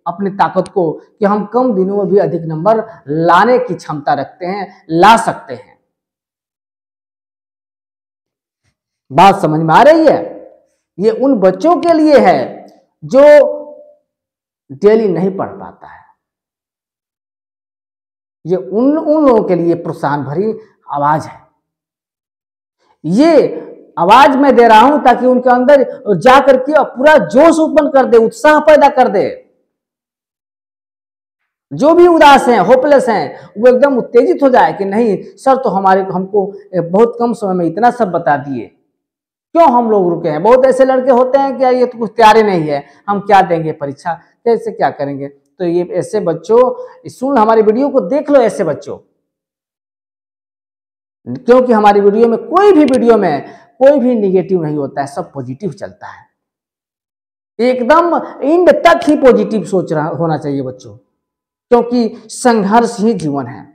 अपनी ताकत को कि हम कम दिनों में भी अधिक नंबर लाने की क्षमता रखते हैं, ला सकते हैं। बात समझ में आ रही है? ये उन बच्चों के लिए है जो डेली नहीं पढ़ पाता है, ये उन लोगों के लिए प्रोत्साहन भरी आवाज है। ये आवाज मैं दे रहा हूं ताकि उनके अंदर जाकर के पूरा जोश उत्पन्न कर दे, उत्साह पैदा कर दे। जो भी उदास हैं, होपलेस हैं, वो एकदम उत्तेजित हो जाए कि नहीं सर तो हमको बहुत कम समय में इतना सब बता दिए, क्यों हम लोग रुके हैं। बहुत ऐसे लड़के होते हैं कि यार ये तो कुछ तैयारी नहीं है, हम क्या देंगे परीक्षा, कैसे क्या करेंगे। तो ये ऐसे बच्चों सुन, हमारी वीडियो को देख लो ऐसे बच्चों, क्योंकि हमारी वीडियो में कोई भी निगेटिव नहीं होता है, सब पॉजिटिव चलता है। एकदम एंड तक ही पॉजिटिव सोच रहा होना चाहिए बच्चों, क्योंकि संघर्ष ही जीवन है।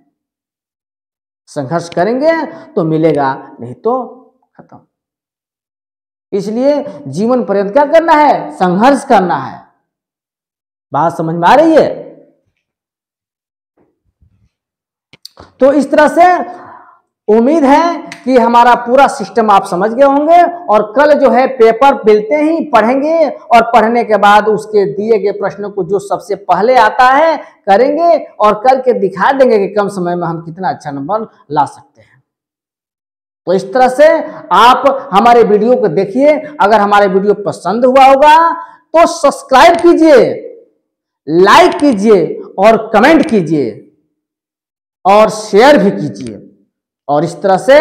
संघर्ष करेंगे तो मिलेगा, नहीं तो खत्म। इसलिए जीवन पर्यंत क्या करना है, संघर्ष करना है। बात समझ में आ रही है? तो इस तरह से उम्मीद है कि हमारा पूरा सिस्टम आप समझ गए होंगे, और कल जो है पेपर मिलते ही पढ़ेंगे, और पढ़ने के बाद उसके दिए गए प्रश्नों को जो सबसे पहले आता है करेंगे, और करके दिखा देंगे कि कम समय में हम कितना अच्छा नंबर ला सकते हैं। तो इस तरह से आप हमारे वीडियो को देखिए। अगर हमारे वीडियो पसंद हुआ होगा तो सब्सक्राइब कीजिए, लाइक कीजिए और कमेंट कीजिए और शेयर भी कीजिए। और इस तरह से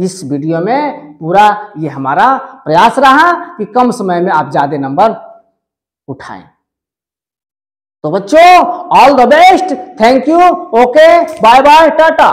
इस वीडियो में पूरा ये हमारा प्रयास रहा कि कम समय में आप ज्यादा नंबर उठाएं। तो बच्चों, all the best, thank you, okay, bye bye, Tata.